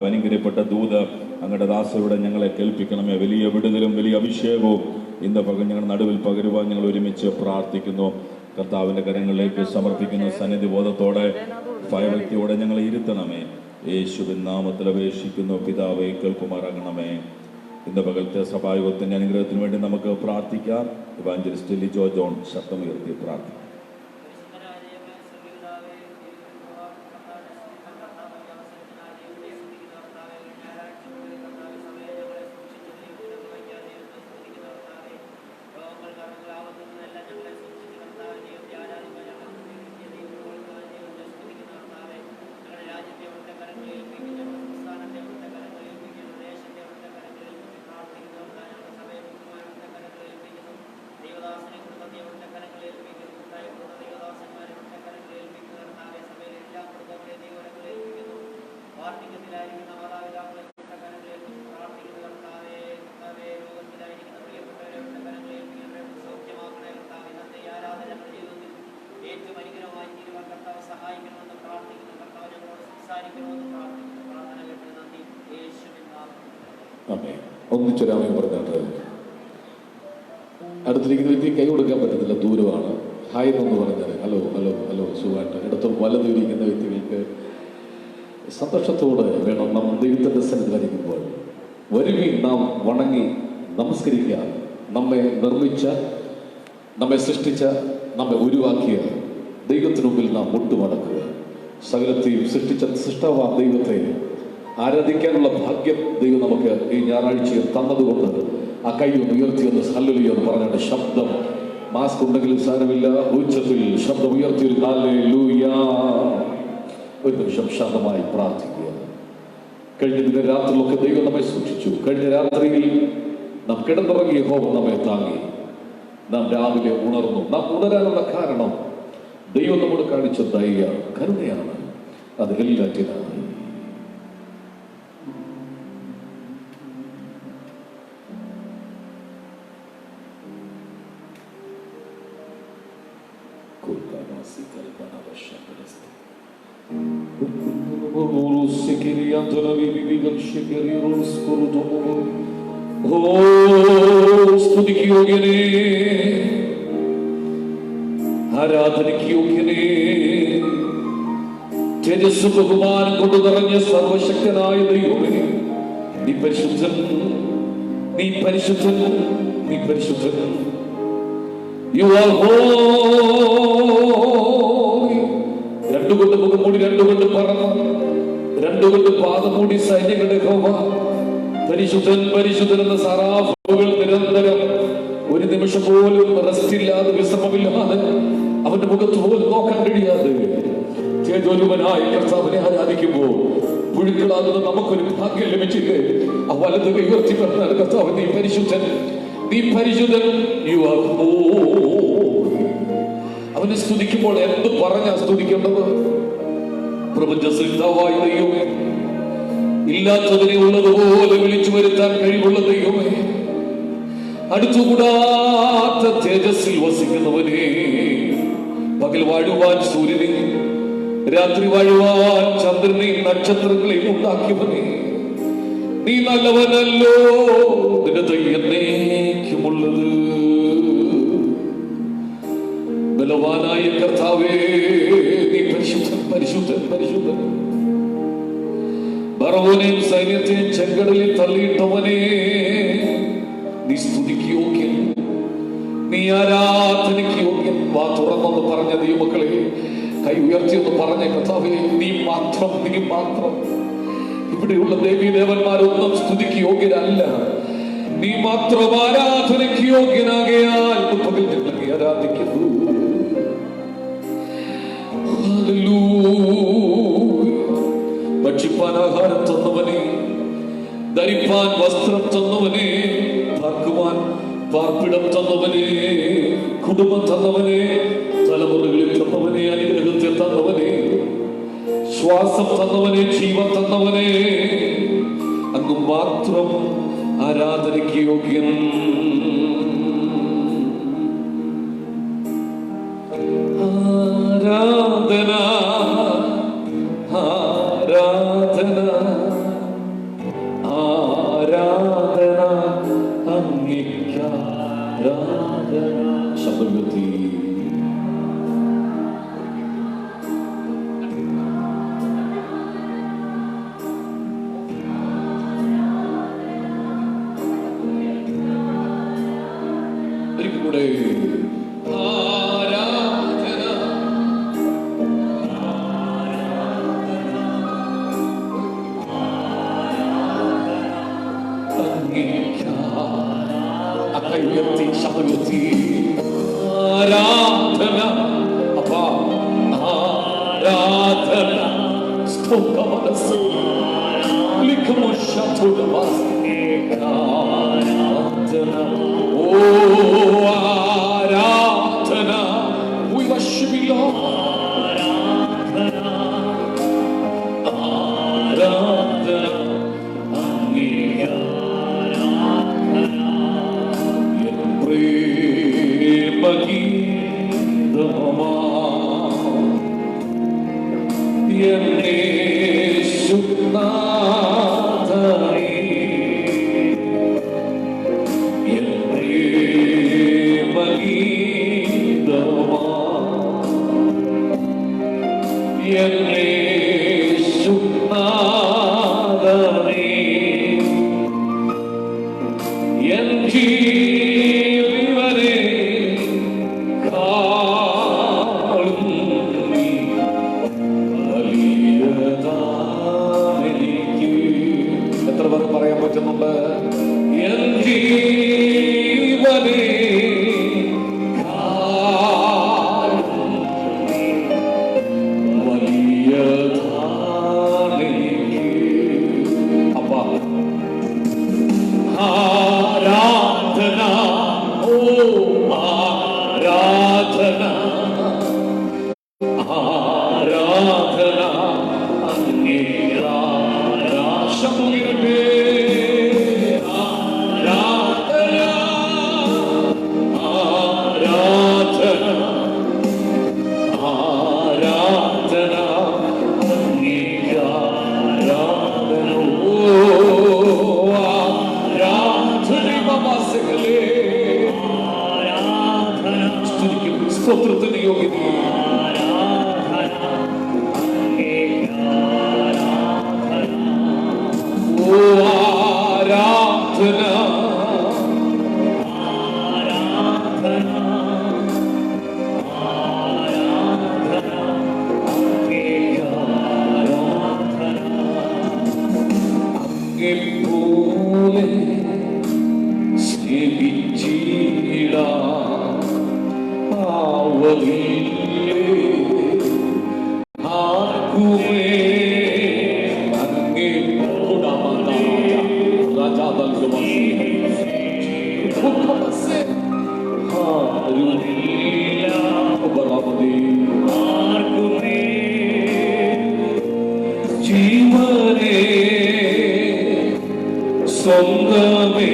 അനുഗ്രഹപ്പെട്ട ദൂത് അങ്ങയുടെ ദാസരുടെ ഞങ്ങളെ കേൾപ്പിക്കണമേ. വലിയ വിടുതലും വലിയ അഭിഷേകവും ഇന്ന് പകൽ ഞങ്ങളുടെ നടുവിൽ പകരുവാൻ ഞങ്ങൾ ഒരുമിച്ച് പ്രാർത്ഥിക്കുന്നു. കർത്താവിൻ്റെ കരങ്ങളിലേക്ക് സമർപ്പിക്കുന്ന സന്നിധി ബോധത്തോടെ ഭയഭക്തിയോടെ ഞങ്ങളെ ഇരുത്തണമേ. യേശുവിൻ നാമത്തിൽ അപേക്ഷിക്കുന്നു പിതാവേ, കേൾക്കുമാറാകണമേ. ഇന്ന് പകലത്തെ സഭായോഗത്തിൻ്റെ അനുഗ്രഹത്തിന് വേണ്ടി നമുക്ക് പ്രാർത്ഥിക്കാം. ഇവാഞ്ചലിസ്റ്റ് ലിജോ ജോൺ ശബ്ദമുയർത്തി പ്രാർത്ഥിക്കും. ഒന്നിച്ചൊരാമയം പറഞ്ഞിട്ട് അടുത്തിരിക്കുന്ന വ്യക്തി കൈ കൊടുക്കാൻ പറ്റത്തില്ല, ദൂരമാണ്. ഹായ് എന്ന് പറഞ്ഞാൽ ഹലോ ഹലോ ഹലോ സുഖമായിട്ട് അടുത്ത് വലതിരിക്കുന്ന വ്യക്തികൾക്ക് സന്തോഷത്തോടെ വേണം നാം ദൈവത്തിൻ്റെ സന്നിധിയിലിരിക്കുമ്പോൾ വരുവി നാം വണങ്ങി നമസ്കരിക്കുക. നമ്മെ നിർമ്മിച്ച, നമ്മെ സൃഷ്ടിച്ച, നമ്മെ ഉരുവാക്കിയ ദൈവത്തിനു മുമ്പിൽ നാം മുട്ടുമടക്കുക. സകലത്തെയും സൃഷ്ടിച്ച സൃഷ്ടാവാം ദൈവത്തെ ആരാധിക്കാനുള്ള ഭാഗ്യം ദൈവം നമുക്ക് ഈ ഞായറാഴ്ചയിൽ തന്നതുകൊണ്ട് ആ കൈ ഒന്ന് ഉയർത്തിയൊന്ന് ഹല്ലേലൂയ എന്ന് പറഞ്ഞിട്ട് ശബ്ദം മാസ്ക് ഉണ്ടെങ്കിലും സാരമില്ല, ഉച്ചത്തിൽ ശബ്ദം ഉയർത്തിയൊരു ഹല്ലേലൂയ ഒരു നിമിഷം ശാന്തമായി പ്രാർത്ഥിക്കുക. കഴിഞ്ഞ ദിന രാത്രിയിലൊക്കെ ദൈവം നമ്മെ സൂക്ഷിച്ചു. കഴിഞ്ഞ രാത്രിയിൽ നാം കിടന്നുറങ്ങിയ യഹോവ നമ്മെ താങ്ങി. നാം രാവിലെ ഉണർന്നു. നാം ഉണരാനുള്ള കാരണം ദൈവം നമ്മോട് കാണിച്ച ദയയാണ്, കരുണയാണ്. അത് എല്ലാറ്റിനാണ്. സ്തുതിക്ക് യോഗ്യനേ, ആരാധനയ്ക്ക് യോഗ്യനേ, തേജസ്സും ബഹുമാനം കൊണ്ട് നിറഞ്ഞ സർവശക്തനായ ദൈവമേ, നീ പരിശുദ്ധൻ, നീ പരിശുദ്ധൻ, നീ പരിശുദ്ധൻ. You are holy. രണ്ടുകൊണ്ട് മുഖം മൂടി, രണ്ടുകൊണ്ട് പറന്ന്, രണ്ടുകൊണ്ട് പാദം മൂടി സൈന്യങ്ങളുടെ യഹോവ പരിശുദ്ധൻ പരിശുദ്ധൻ എന്ന സറാഫുകൾ നിരന്തരം ഒരു നിമിഷം പോലും റെസ്റ്റില്ലാതെ വിശ്രമമില്ലാതെ അവന്റെ മുഖത്ത് പോലും നോക്കാൻ കഴിയാതെ തേജോലുവനായ കർത്താവിനെ ആരാധിക്കുമ്പോൾ പുഴുക്കളാകുന്ന നമുക്കൊരു ഭാഗ്യം ലഭിച്ചില്ലേ? ആ വലത് കൈ ഉയർത്തി പറഞ്ഞാൽ കർത്താവ് നീ പരിശുദ്ധൻ, നീ പരിശുദ്ധൻ. You are holy. അവനെ സ്തുതിക്കുമ്പോൾ എന്ത് പറഞ്ഞാ സ്തുതിക്കേണ്ടത്? പ്രപഞ്ച സൃഷ്ടാവായ ദൈവമേ, ഇല്ലാത്തതിനെ ഉള്ളതുപോലെ വിളിച്ചു വരുത്താൻ കഴിവുള്ള ദൈവമേ, അടുത്തുകൂടാത്ത തേജസ്സിൽ വസിക്കുന്നവനെ, പകൽ വാഴുവാൻ സൂര്യനെ, രാത്രി വാഴുവാൻ ചന്ദ്രനെയും നക്ഷത്രങ്ങളെയും ഉണ്ടാക്കിയവനെ, നീ നല്ലവനല്ലോ, നിന്റെ ദയ എന്നേക്കുമുള്ളത്. ബലവാനായ കർത്താവേ, നീ പരിശുദ്ധൻ പരിശുദ്ധൻ പരിശുദ്ധൻ. ഫറവോനെയും സൈന്യത്തെയും ചെങ്കടലിൽ തള്ളിയിട്ടവനെ, നീ സ്തുതിക്ക് യോഗ്യൻ, നീ ആരാധനയ്ക്ക് യോഗ്യൻ. വാ തുറന്നെന്ന് പറഞ്ഞ ദൈവമക്കളെ, കൈ ഉയർത്തിയെന്ന് പറഞ്ഞ കർത്താവേ, നീ മാത്രം, നീ മാത്രം. ഇവിടെയുള്ള ദേവീ ദേവന്മാരൊന്നും സ്തുതിക്ക് യോഗ്യരല്ല, നീ മാത്രം ആരാധനയ്ക്ക് യോഗ്യനാകയാൽ പകൽ ഞങ്ങളെ ആരാധിക്കുന്നു. ഭക്ഷിപ്പാൻ ആഹാരം തന്നവനെ, ധരിപ്പാൻ വസ്ത്രം തന്നവനെ, പാർക്കുവാൻ പാർപ്പിടം തന്നവനെ, കുടുംബം തന്നവനെ, തലമുറകളിൽ തന്നവനെ, അനുഗ്രഹത്തിൽ തന്നവനെ, ശ്വാസം തന്നവനെ, ജീവൻ തന്നവനെ, അങ്ങ് മാത്രം ആരാധനയ്ക്ക് യോഗ്യൻ. ആരാധന ആരാധന ഉയർത്തി ശബ്ദമുയർത്തി ആരാധന അപ്പാ, ആരാധന സ്തോത്രമനസ്സ് ഓ ആരാധന we worship you Lord. ആരാധന അങ്ങേ എൻ പ്രേമഗീതമാ എന്നെ സുനാഥനേ എൻ പ്രേമഗീതമാ എന്നെ സുനാഥനേ എൻ ജീവനെ കാളും നീ വലിയതാണെനിക്ക്. എത്ര പേർക്ക് പറയാൻ പറ്റുന്നുണ്ട്? എൻ ജീവനെ കാളും നീ വലിയതാണെനിക്ക്. അപ്പാ ആരാധന, ഓ ആരാധന, ആരാധന അങ്ങേ ശബ്ദമുയരട്ടെ. ആരാധന, ആരാധന, ആരാധന അങ്ങേ ആരാധന. ഓ സ്തോത്രത്തിന് യോഗ്യത. ഓ ആരാധന, അങ്ങെപ്പോലെ സ്നേഹിച്ചിടാൻ ആവതില്ലേ ആർക്കുമേ. അങ്ങേ രാജാ ജീവനേ സ്വന്തമേ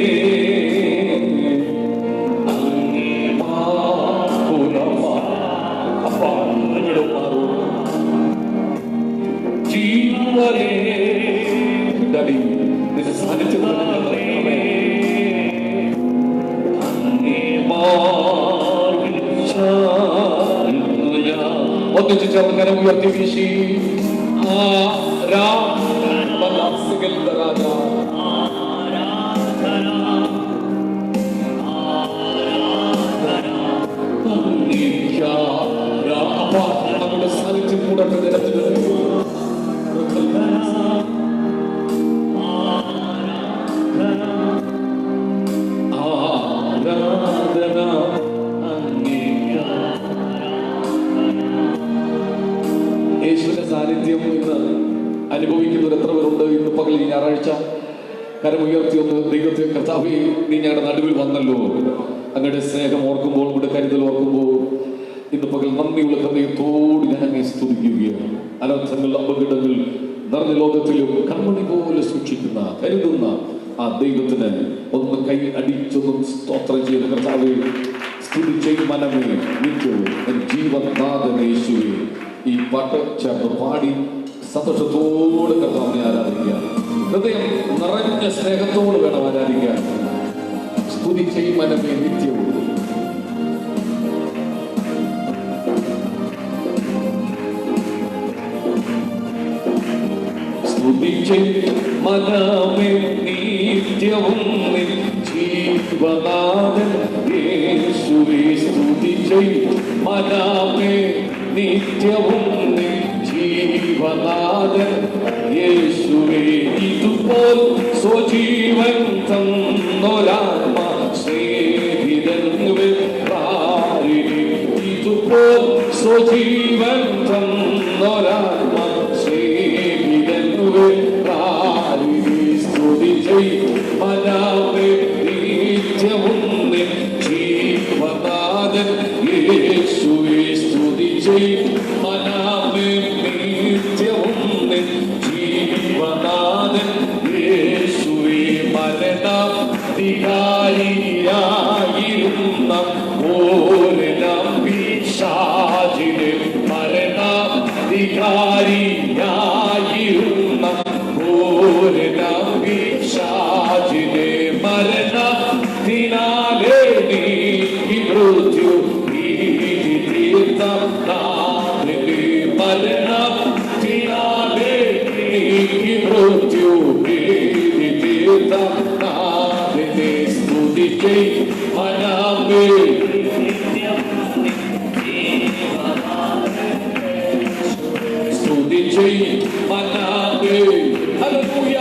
ഒന്നിച്ച് ചേർന്ന് ഉയർത്തി വീശി നമ്മുടെ സാന്നിധ്യം കൂടട്ടെ നിരത്തില്. യേശുവിന്റെ സാന്നിധ്യം ഇന്ന് അനുഭവിക്കുന്നവർ എത്ര പേരുണ്ട്? ഇന്ന് പകൽ ഈ ഞായറാഴ്ച കരമുയർത്തി ഒന്ന് ദൈവത്തെ കർത്താവേ, നീ ഞങ്ങളുടെ നടുവിൽ വന്നല്ലോ. അങ്ങയുടെ സ്നേഹം ഓർക്കുമ്പോൾ, അങ്ങയുടെ കരുതൽ ഓർക്കുമ്പോൾ ഇന്ന് പകൽ നന്ദിയുള്ള ഹൃദയത്തോട് ഞാൻ അങ്ങേ സ്തുതിക്കുകയാണ്. അനർത്ഥങ്ങൾ, അപകടങ്ങൾ നിറഞ്ഞ ലോകത്തിലും കൺമണി പോലെ സൂക്ഷിക്കുന്ന, കരുതുന്ന ആ ദൈവത്തിന് ഒന്ന് കൈ അടിച്ചൊന്നും സ്തോത്രം ചെയ്ത് കർത്താവേ, സ്തുതി ചെയ്യും മനമേ നിത്യവും ജീവനാഥൻ യേശുവേ. ഈ പാട്ട് ചേർന്ന് പാടി സന്തോഷത്തോട് കർത്താവിനെ ആരാധിക്കുക. ഹൃദയം നിറഞ്ഞ സ്നേഹത്തോട് വേണം ആരാധിക്കാൻ. സ്തുതി ചെയ്യും മനമേ നിത്യവും. സ്തുതി ചെയ്യും മനമേ നിത്യവും ജീവനാഥൻ യേശുവേ. സ്തുതി ചെയ്യും മനമേ നിത്യവും ജീവനാഥൻ യേശുവേ. ഇതുപോൽ സ്വജീവൻ തന്നൊരാത്മ സ്നേഹ സ്വജീവൻ തന്നൊരാത്മ സ്നേഹിതനുവേ സ്തുതി ചെയ്യും മനാവേ നിത്യവും നിൻ ജീവനാഥൻ യേശുവേ സ്തുതി ചെയ്യും മനാവേ നിത്യവും നിൻ ജീവനാഥൻ യേശുവേ മരണാധികാരിയായിരുന്ന ഓരനാം പിശാചിനെ മരണാധികാരിയായിരുന്ന ഓരനാം പിശാചിനെ മരണത്തിനാലേ നീക്കി മൃത്യു ഭീതി തീർത്ത നാഥനെ മരണത്തിനാലേ നീക്കി മൃത്യു ഭീതി തീർത്ത നാഥനെ സ്തുതി ചെയ്യും മനാവേ സ്തുതി ചെയ്യും മനാവേ. ഹല്ലേലൂയ.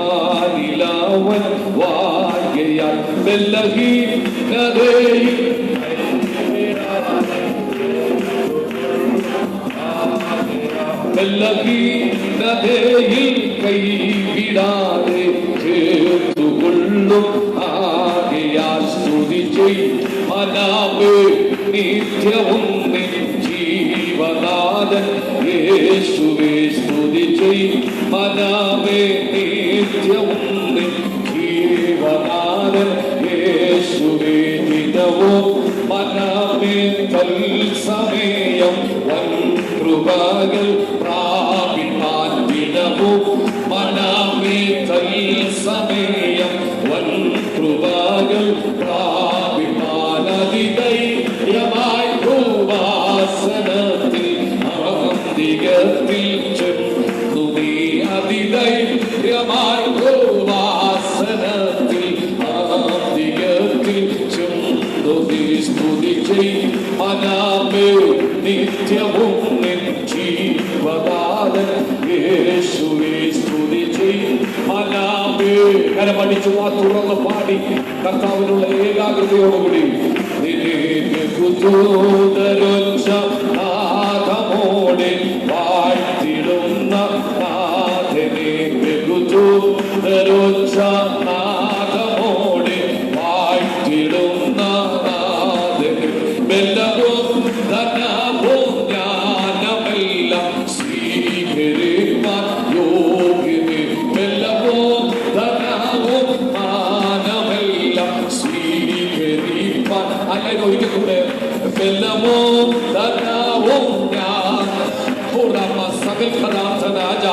വാനിലാവൻ വായയാൽ ബലഹീനതയിൽ ബലഹീനതയിൽ കൈവിടാതെ ചേർത്തുകൊള്ളും ആകയാൽ സ്തുതി ചെയ്യും മനാവേ നിത്യവും നിൻ ജീവനാഥൻ യേശുവേ സ്തുതി ചെയ്യും മനാവേ നിത്യവും നിൻ ജീവനാഥൻ യേശുവേ ദിനവും മനാവേ തൽസമയം വൻ കൃപകൾ പ്രാപിപ്പാൻ ദിനവും മനാവേ തൽസമയം വൻ കൃപകൾ പ്രാപിപ്പാൻ അതിധൈര്യമായി ഭൂവാസനത്തിൽ അന്തികത്തിൽ ചെന്നു നീ അതിധൈര്യമായി ഭൂവാസനത്തിൽ അന്തികത്തിൽ ചെന്നു നീ സ്തുതി ചെയ്യും മനാവേ നിത്യവും നിൻ ജീവനാഥൻ യേശുവേ സ്തുതി ചെയ്യും മനാവേ. കരമടിച്ചു ആ തുറന്ന് പാടി കർത്താവിനുള്ള ഏകാഗ്രതയോടുകൂടി നാഥമോടെ വാഴ്ത്തിടുന്ന നാഥനെ നാഥമോടെ വാഴ്ത്തിടുന്ന നാഥനെ ബലവും ധനവും ജ്ഞാനമെല്ലാം സ്വീകരിപ്പാൻ യോഗ്യനെ ബലവും ധനവും മാനമെല്ലാം സ്വീകരിപ്പാൻ അല്ലെങ്കിൽ ഒരിക്കൽ കൂടെ ബലവും ധനവും സകൽ പദാർത്ഥനാജ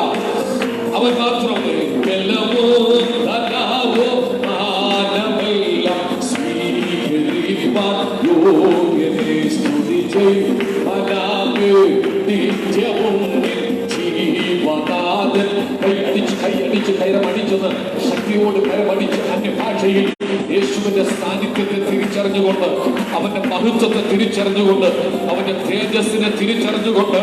അവൻ മാത്രമേ ബലവും ധനവും മാനമെല്ലാം സ്വീകരിപ്പാൻ യോഗ്യനെ സ്തുതി ചെയ്യും മനാവേ നിത്യവും നിൻ ജീവനാഥൻ. കൈയടിച്ച് കരമടിച്ചത് ശക്തിയോട് കരമടിച്ച് അന്യഭാഷയിൽ യേശുവിന്റെ സാന്നിധ്യത്തെ തിരിച്ചറിഞ്ഞുകൊണ്ട് അവന്റെ മഹത്വത്തെ തിരിച്ചറിഞ്ഞുകൊണ്ട് അവന്റെ തേജസ്സിനെ തിരിച്ചറിഞ്ഞുകൊണ്ട്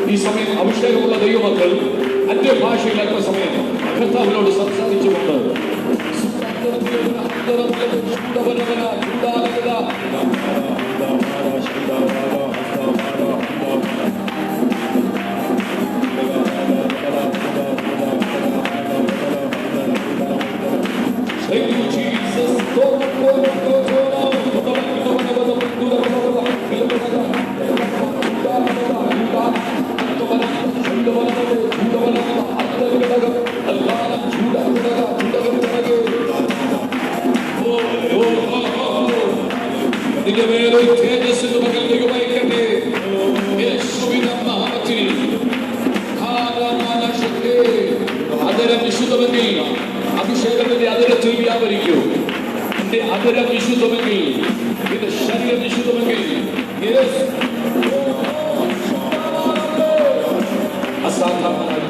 ഈ സമയം അഭിഷേകമുള്ള ദൈവമക്കൾ അന്യഭാഷയിൽ അല്പസമയം കർത്താവിനോട് സംസാരിച്ചുകൊണ്ട് നിന്റെ വേറെ തേജസ്സിന് മകൾ ദൈവമയക്കട്ടെ യേശുവിന്റെ നാമത്തിൽ. ഹൃദയം വിശുദ്ധമെങ്കിൽ അഭിഷേകത്തിന്റെ അതിരത്തിൽ വ്യാപരിക്കൂ. നിന്റെ അതിരം വിശുദ്ധമെങ്കിൽ, നിന്റെ ശരീരം വിശുദ്ധമെങ്കിൽ, അസാധാരണമായ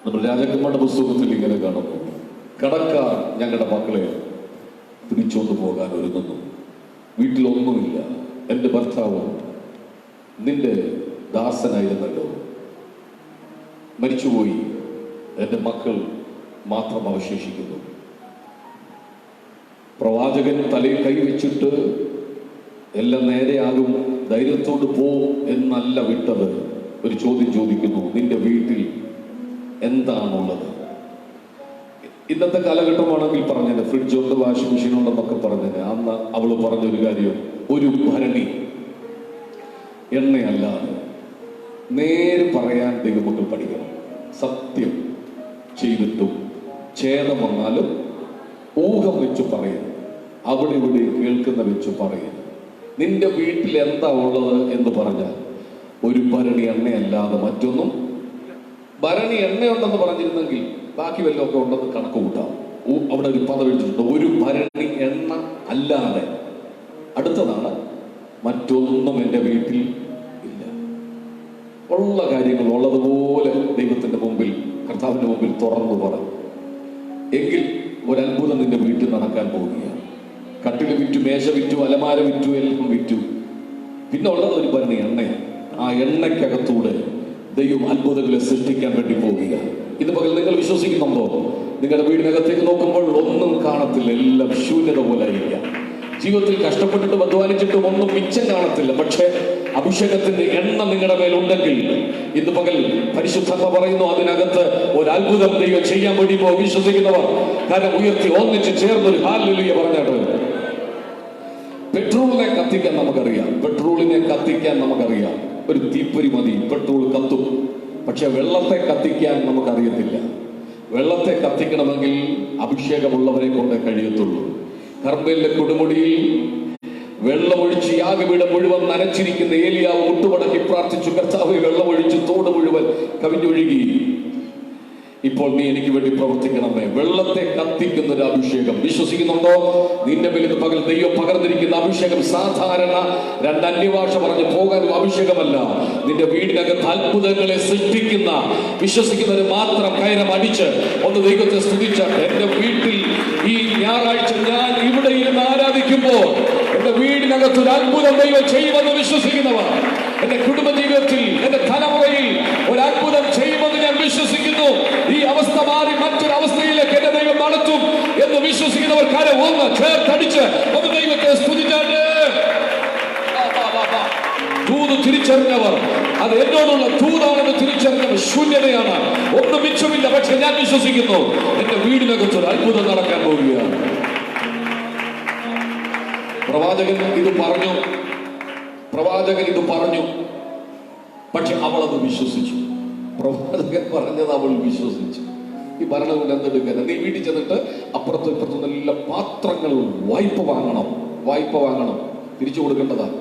നമ്മൾ രാജാക്കന്മാരുടെ പുസ്തകത്തിൽ ഇങ്ങനെ കാണുന്നു, കടക്കാർ ഞങ്ങളുടെ മക്കളെ പിടിച്ചോണ്ട് പോകാൻ ഒരുങ്ങുന്നു. വീട്ടിലൊന്നുമില്ല, എൻ്റെ ഭർത്താവ് നിന്റെ ദാസനായിരുന്നല്ലോ, മരിച്ചുപോയി, എൻ്റെ മക്കൾ മാത്രം അവശേഷിക്കുന്നു. പ്രവാചകൻ തലയിൽ കൈവച്ചിട്ട് എല്ലാം നേരെയാകും, ധൈര്യത്തോട് പോ എന്നല്ല വിട്ടത്. ഒരു ചോദ്യം ചോദിക്കുന്നു, നിന്റെ വീട്ടിൽ എന്താണുള്ളത്? ഇന്നത്തെ കാലഘട്ടമാണെങ്കിൽ പറഞ്ഞത് ഫ്രിഡ്ജുണ്ട്, വാഷിംഗ് മെഷീൻ ഉണ്ടെന്നൊക്കെ പറഞ്ഞത്. അന്ന് അവള് പറഞ്ഞൊരു കാര്യം, ഒരു ഭരണി എണ്ണയല്ലാതെ നേര് പറയാൻ ദൈവമക്കൾ പഠിക്കണം. സത്യം ചെയ്തിട്ടും ഛേദം വന്നാലും ഊഹം വെച്ച് പറയുന്നു, അവിടെ ഇവിടെ കേൾക്കുന്ന വെച്ച് പറയുന്നു. നിന്റെ വീട്ടിൽ എന്താ ഉള്ളത് എന്ന് പറഞ്ഞാൽ ഒരു ഭരണി എണ്ണയല്ലാതെ മറ്റൊന്നും. ഭരണി എണ്ണയുണ്ടെന്ന് പറഞ്ഞിരുന്നെങ്കിൽ ബാക്കി വല്ലതൊക്കെ ഉണ്ടെന്ന് കണക്ക് കൂട്ടാം. അവിടെ ഒരു പദം എഴുതിയിട്ടുണ്ട്, ഒരു ഭരണി എണ്ണ അല്ലാതെ. അടുത്തതാണ്, മറ്റൊന്നും എൻ്റെ വീട്ടിൽ ഇല്ല. ഉള്ള കാര്യങ്ങൾ ഉള്ളതുപോലെ ദൈവത്തിന്റെ മുമ്പിൽ, കർത്താവിന്റെ മുമ്പിൽ തുറന്നു പറഞ്ഞു. എങ്കിൽ ഒരത്ഭുതം നിന്റെ വീട്ടിൽ നടക്കാൻ പോവുകയാണ്. കട്ടില് വിറ്റു, മേശ വിറ്റു, അലമാര വിറ്റു, എല്ലാം വിറ്റു. പിന്നെ ഉള്ളത് ഒരു ഭരണി എണ്ണയാണ്. ആ എണ്ണയ്ക്കകത്തൂടെ ദൈവം അത്ഭുതങ്ങളെ സൃഷ്ടിക്കാൻ വേണ്ടി പോവുക. ഇത് പകൽ നിങ്ങൾ വിശ്വസിക്കുന്നുണ്ടോ? നിങ്ങളുടെ വീടിനകത്തേക്ക് നോക്കുമ്പോൾ ഒന്നും കാണത്തില്ല, എല്ലാം ശൂന്യത പോലെ ആയിരിക്കാം. ജീവിതത്തിൽ കഷ്ടപ്പെട്ടിട്ടും അധ്വാനിച്ചിട്ടും ഒന്നും മിച്ചം കാണത്തില്ല. പക്ഷേ അഭിഷേകത്തിന്റെ എണ്ണ നിങ്ങളുടെ മേലുണ്ടെങ്കിൽ ഇന്ന് പകൽ പരിശുദ്ധമ്മ പറയുന്നു, അതിനകത്ത് ഒരു അത്ഭുതം ദൈവം ചെയ്യാൻ വേണ്ടി വിശ്വസിക്കുന്നവർ കാരണം ഉയർത്തി ഒന്നിച്ച് ചേർന്നൊരു ഹല്ലേലൂയ പറഞ്ഞിട്ട്. പെട്രോളിനെ കത്തിക്കാൻ നമുക്കറിയാം, പെട്രോളിനെ കത്തിക്കാൻ നമുക്കറിയാം. ഒരു തീപ്പൊരി മതി, പെട്രോൾ കത്തും. പക്ഷെ വെള്ളത്തെ കത്തിക്കാൻ നമുക്കറിയത്തില്ല. വെള്ളത്തെ കത്തിക്കണമെങ്കിൽ അഭിഷേകമുള്ളവരെ കൊണ്ടേ കഴിയത്തുള്ളൂ. കർമ്മേലിലെ കൊടുമുടിയിൽ വെള്ളമൊഴിച്ച് യാഗപീഠം മുഴുവൻ നനച്ചിരിക്കുന്ന ഏലിയാവ് മുട്ടുമടക്കി പ്രാർത്ഥിച്ചു, കർത്താവേ വെള്ളമൊഴിച്ച് തോട് മുഴുവൻ കവിഞ്ഞൊഴുകി. ഇപ്പോൾ നീ എനിക്ക് വേണ്ടി പ്രവർത്തിക്കണമേ. വെള്ളത്തെ കത്തിക്കുന്ന ഒരു അഭിഷേകം വിശ്വസിക്കുന്നുണ്ടോ? നിന്റെ മേൽ പകൽ ദൈവം പകർന്നിരിക്കുന്ന അഭിഷേകം സാധാരണ രണ്ട് അന്യഭാഷ പറഞ്ഞ് പോകാൻ അഭിഷേകമല്ല. നിന്റെ വീടിനകത്ത് അത്ഭുതങ്ങളെ സൃഷ്ടിക്കുന്ന വിശ്വസിക്കുന്നവർ മാത്രം കയനം അടിച്ച് ഒന്ന് ദൈവത്തെ സ്തുതിച്ചാൽ, എന്റെ വീട്ടിൽ ഈ ഞായറാഴ്ച ഞാൻ ഇവിടെ ഇരുന്ന് ആരാധിക്കുമ്പോൾ എന്റെ വീടിനകത്ത് ഒരു അത്ഭുതം ദൈവം ചെയ്യുമെന്ന് വിശ്വസിക്കുന്നവർ, എന്റെ കുടുംബജീവിതത്തിൽ എന്റെ തലമുറയിൽ ഒരു അത്ഭുതം ചെയ്യുമെന്ന് ഞാൻ വിശ്വസിക്കുന്നു. ഈ അവസ്ഥ മാറി മറ്റൊരു അവസ്ഥയിലേക്ക് എന്റെ ദൈവം നടത്തും എന്ന് വിശ്വസിക്കുന്നവർ കാര്യം ഒന്ന് ചേർത്തടിച്ച് ഒന്ന് ദൈവത്തെ സ്തുതിച്ചാണ്ട്. ദൂത് തിരിച്ചറിഞ്ഞവർ, അത് എന്നോടുള്ള ദൂതാണെന്ന് തിരിച്ചറിഞ്ഞവർ ശൂന്യതയാണ്, ഒന്നും മിച്ചമില്ല. പക്ഷെ ഞാൻ വിശ്വസിക്കുന്നു എന്റെ വീടിനകത്ത് ഒരു അത്ഭുതം നടക്കാൻ പോവുകയാണ്. പ്രവാചകൻ ഇത് പറഞ്ഞു, പക്ഷെ അവൾ അത് വിശ്വസിച്ചു. പ്രവാചകൻ പറഞ്ഞത് അവൾ വിശ്വസിച്ചു. ഈ ഭരണം കൊണ്ട് എന്തെടുക്കാൻ? നീ വീട്ടിൽ ചെന്നിട്ട് അപ്പുറത്തും ഇപ്പുറത്തും നല്ല പാത്രങ്ങൾ വായ്പ വാങ്ങണം, തിരിച്ചു കൊടുക്കേണ്ടതാണ്.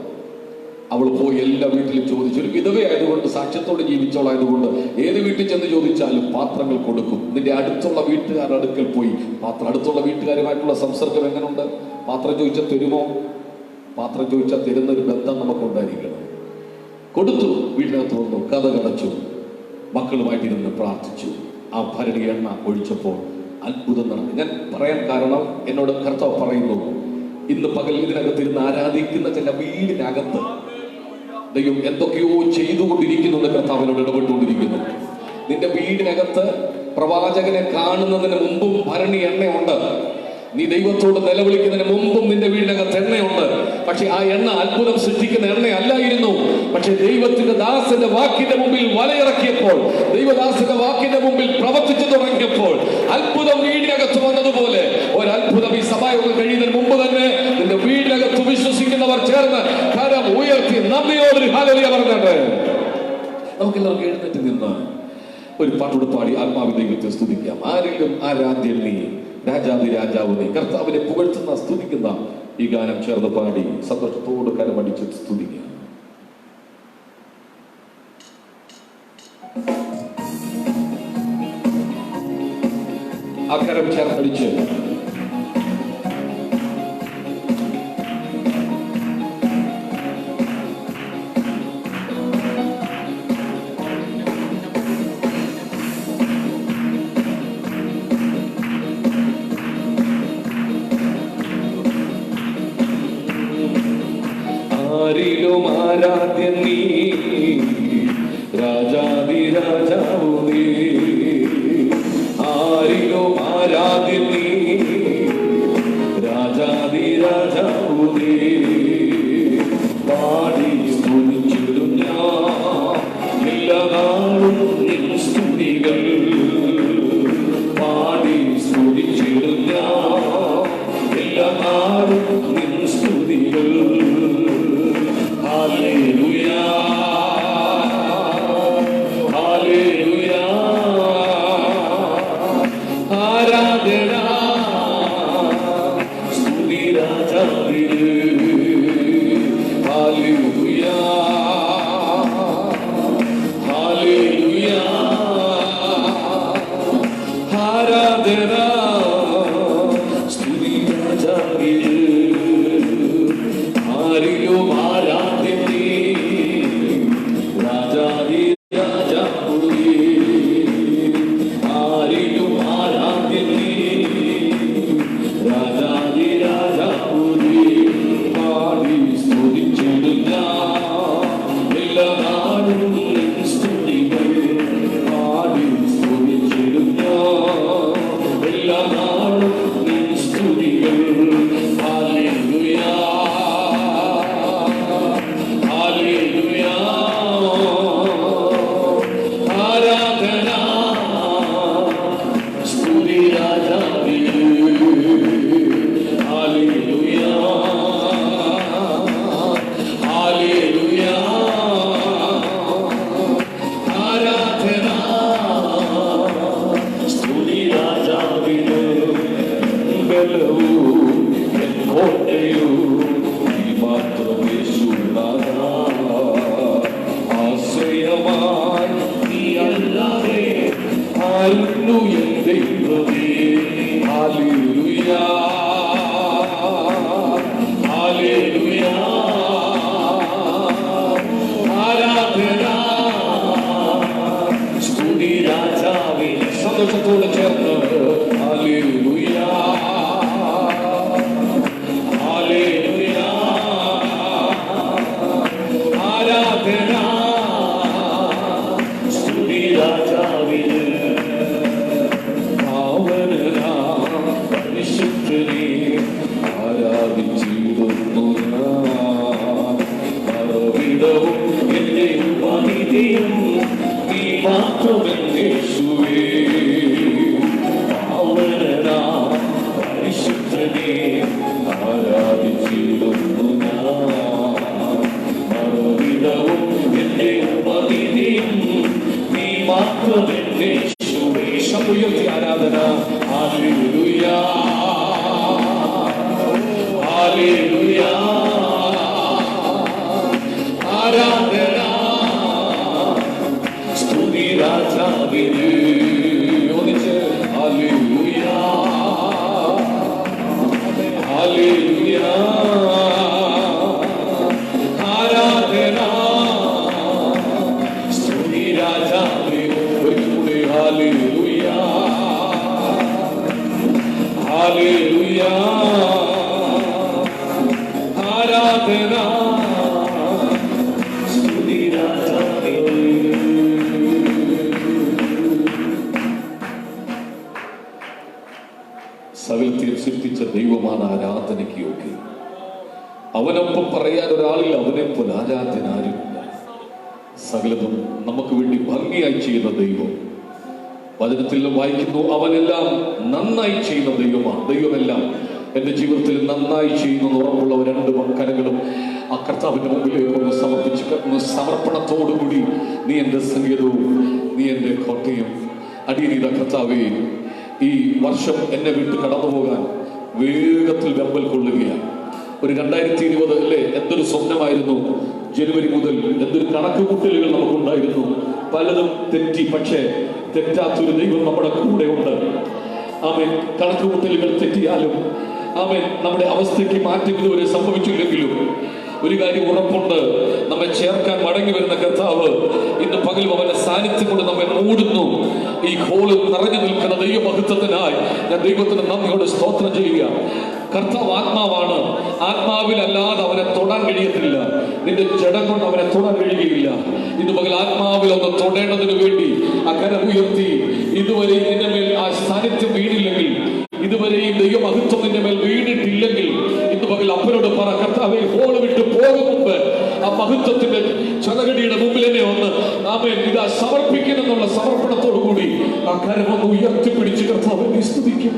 അവൾ പോയി എല്ലാ വീട്ടിലും ചോദിച്ചു. ഒരു വിധവയായതുകൊണ്ട്, സാക്ഷ്യത്തോടെ ജീവിച്ചോളായതുകൊണ്ട് ഏത് വീട്ടിൽ ചെന്ന് ചോദിച്ചാലും പാത്രങ്ങൾ കൊടുക്കും. നിന്റെ അടുത്തുള്ള വീട്ടുകാരുടെ അടുക്കൽ പോയി അടുത്തുള്ള വീട്ടുകാരുമായിട്ടുള്ള സംസർഗം എങ്ങനെയുണ്ട്? പാത്രം ചോദിച്ചാൽ തരുമോ? പാത്രം ചോദിച്ചാൽ തരുന്നൊരു ബന്ധം നമുക്കുണ്ടായിരിക്കണം. കൊടുത്തു. വീട്ടിനകത്ത് വന്നു, കഥ കടച്ചു, മക്കളുമായിട്ടിരുന്ന് പ്രാർത്ഥിച്ചു. ആ ഭരണി എണ്ണ ഒഴിച്ചപ്പോൾ അത്ഭുതം നടന്നു. ഞാൻ പറയാൻ കാരണം, എന്നോട് കർത്താവ് പറയുന്നു, ഇന്ന് പകൽ ഇതിനകത്തിരുന്ന് ആരാധിക്കുന്ന ചില വീടിനകത്ത് ദൈവം എന്തൊക്കെയോ ചെയ്തുകൊണ്ടിരിക്കുന്നുണ്ട്. കർത്താവിനോട് ഇടപെട്ടുകൊണ്ടിരിക്കുന്നു. നിന്റെ വീടിനകത്ത് പ്രവാചകനെ കാണുന്നതിന് മുമ്പും ഭരണി എണ്ണയുണ്ട്. നീ ദൈവത്തോട് നിലവിളിക്കുന്നതിന് മുമ്പും നിന്റെ വീടിനകത്ത് എണ്ണയുണ്ട്. പക്ഷെ ആ എണ്ണ അത്ഭുതം സൃഷ്ടിക്കുന്ന എണ്ണയല്ലായിരുന്നു. പക്ഷെ ദൈവത്തിന്റെ ദാസന്റെ വാക്കിന്റെ മുമ്പിൽ വലയിറക്കിയപ്പോൾ, ദൈവദാസന്റെ വാക്കിന്റെ മുമ്പിൽ പ്രവർത്തിച്ചു തുടങ്ങിയപ്പോൾ അത്ഭുതം വീടിനകത്ത് വന്നതുപോലെ ഒരത്ഭുതം ഈ സഭായോഗം കഴിയുന്നതിന് മുമ്പ് തന്നെ നിന്റെ വീടിനകത്ത് വിശ്വസിക്കുന്നവർ ചേർന്ന് കരം ഉയർത്തി നന്ദിയോടൊരു ഹല്ലേലൂയ പറഞ്ഞിട്ട് നമുക്കെല്ലാവർക്കും എഴുന്നേറ്റ് നിന്ന് ഒരു പാട്ടോട് പാടി ആത്മാവിന്റെ ദൈവത്തെ സ്തുതിക്കാം. ആരെങ്കിലും ആരാധ്യൻ നീ, രാജാതി രാജാവ് നീ. കർത്താവിനെ പുകഴ്ത്തുന്ന സ്തുതിക്കുന്ന ഈ ഗാനം ചേർന്ന് പാടി സന്തോഷത്തോട് കരമടിച്ച് സ്തുതിക്കാം. ആ കരം ചേർത്തടിച്ച് ആരിലും ആരാധ്യൻ നീ, രാജാതി രാജാവു നീ. ആരിലും ആരാധ്യൻ നീ, രാജാതി രാജാവു നീ. പാടി സ്തുതിച്ചിടും ഞാൻ എല്ലാ നാളും നിൻ സ്തുതികൾ. പാടി സ്തുതിച്ചിടും ഞാൻ എല്ലാ നാളും നിൻ സ്തുതികൾ. Hallelujah, Hallelujah, Aradhana, Studi Rajavinu. Hallelujah, Hallelujah, Aradhana, Studi Rajavinu. ആരിലും ആരാധ്യൻ നീ, രാജാതി രാജാവു നീ. ആരിലും ആരാധ്യൻ നീ, രാജാതി രാജാവു നീ. പാടി സ്തുതിച്ചിടും ഞാൻ എല്ലാ നാളും നിൻ സ്തുതികൾ. പാടി സ്തുതിച്ചിടും ഞാൻ എല്ലാ നാളും നിൻ സ്തുതികൾ. ഹല്ലേലൂയ, സന്തോഷത്തോടെ ചേർന്ന് ഹല്ലേലൂയ, ഹല്ലേലൂയ, ആരാധന സ്തുതി രാജാവിന്. പാവനനാം പരിശുദ്ധനെ ആരാധിച്ചിടുന്നു ഞാൻ. മറുവിടവും എന്റെ വനിതയും നീ മാത്രമെന്നേ യേശുവേ. പാവനനാം പരിശുദ്ധനെ ആരാധിച്ചിടുന്നു ഞാൻ. മറുവിടവും എന്റെ വനിതയും നീ മാത്രമെന്നേ യേശുവേ. ശബ്ദമുയർത്തി ആരാധന. ഹല്ലേലൂയ, ഹല്ലേലൂയ, ഹല്ലേലൂയ ആരാധന സ്തുതി രാജാവേ. സകലത്തെയും സൃഷ്ടിച്ച ദൈവമാണ് ആരാധനയ്ക്ക് യോഗ്യം. അവനൊപ്പം പറയാൻ ഒരാളിൽ അവനെ പോലെ ആരാധന ആരുമില്ല. സകലതും നമുക്ക് വേണ്ടി ഭംഗിയായി ചെയ്യുന്ന ദൈവം. വചനത്തിൽ വായിക്കുന്നു, അവനെല്ലാം നന്നായി ചെയ്യുന്ന ദൈവമാണ്. ദൈവമെല്ലാം എൻ്റെ ജീവിതത്തിൽ നന്നായി ചെയ്യുന്ന ഉറപ്പുള്ള രണ്ട് കരങ്ങളും ആ കർത്താവിൻ്റെ മുമ്പിലേക്ക് ഒന്ന് സമർപ്പിച്ച് സമർപ്പണത്തോടുകൂടി, നീ എൻ്റെ സംഗീതവും നീ എൻ്റെ കോട്ടയും. അടിയനീത കർത്താവേ, ഈ വർഷം എന്നെ വിട്ട് കടന്നു പോകാൻ വേഗത്തിൽ വെമ്പൽ കൊള്ളുകയാണ്. ഒരു 2020 അല്ലേ, എന്തൊരു സ്വപ്നമായിരുന്നു. ജനുവരി മുതൽ എന്തൊരു കണക്കുകൂട്ടലുകൾ നമുക്കുണ്ടായിരുന്നു. പലതും തെറ്റി, പക്ഷേ തെറ്റാത്തൊരു ദൈവം നമ്മുടെ കൂടെ ഉണ്ട്. ആമേൻ. കണക്കുകൂട്ടലുകൾ തെറ്റിയാലും ആമേൻ, നമ്മുടെ അവസ്ഥയ്ക്ക് മാറ്റം ഇതുവരെ സംഭവിച്ചില്ലെങ്കിലും ഒരു കാര്യം ഉറപ്പുണ്ട്, നമ്മെ ചേർക്കാൻ മടങ്ങി വരുന്ന കർത്താവ് ഇന്ന് പകലും അവന്റെ സാന്നിധ്യം കൊണ്ട് നമ്മെ മൂടുന്നു. ഈ ഹോളിൽ നിറഞ്ഞു നിൽക്കുന്ന ദൈവമഹത്വത്തിനായി ഞാൻ ദൈവത്തിന് നന്ദിയോടെ സ്തോത്രം ചെയ്യുക. കർത്താവ് ആത്മാവാണ്. ആത്മാവിലല്ലാതെ അവനെ തൊടാൻ കഴിയത്തില്ല. നിന്റെ ജഡം കൊണ്ട് അവനെ തൊടാൻ കഴിയുകയില്ല. ഇന്ന് പകൽ ആത്മാവിൽ ഒന്ന് തൊടേണ്ടതിന് വേണ്ടി ആ കരം ഉയർത്തി. ഇതുവരെ നിന്റെ മേൽ ആ സാന്നിധ്യം വീണില്ലെങ്കിൽ, ഇതുവരെയും ദൈവമഹത്വം നിന്റെ മേൽ വീണിട്ടില്ലെങ്കിൽ, ഇന്ന് പകൽ അപ്പനോട് പറ, കർത്താവേ, ഹോള് വിട്ട് പോകും മുമ്പ് ആ മഹത്വത്തിന്റെ ചതകടിയുടെ മുമ്പിൽ എന്നെ ഒന്ന് ആമേൻ ഇതാ സമർപ്പിക്കുമെന്നുള്ള സമർപ്പണത്തോടു കൂടി ആ കരം ഒന്ന് ഉയർത്തിപ്പിടിച്ച് കർത്താവിനെ സ്തുതിക്കും.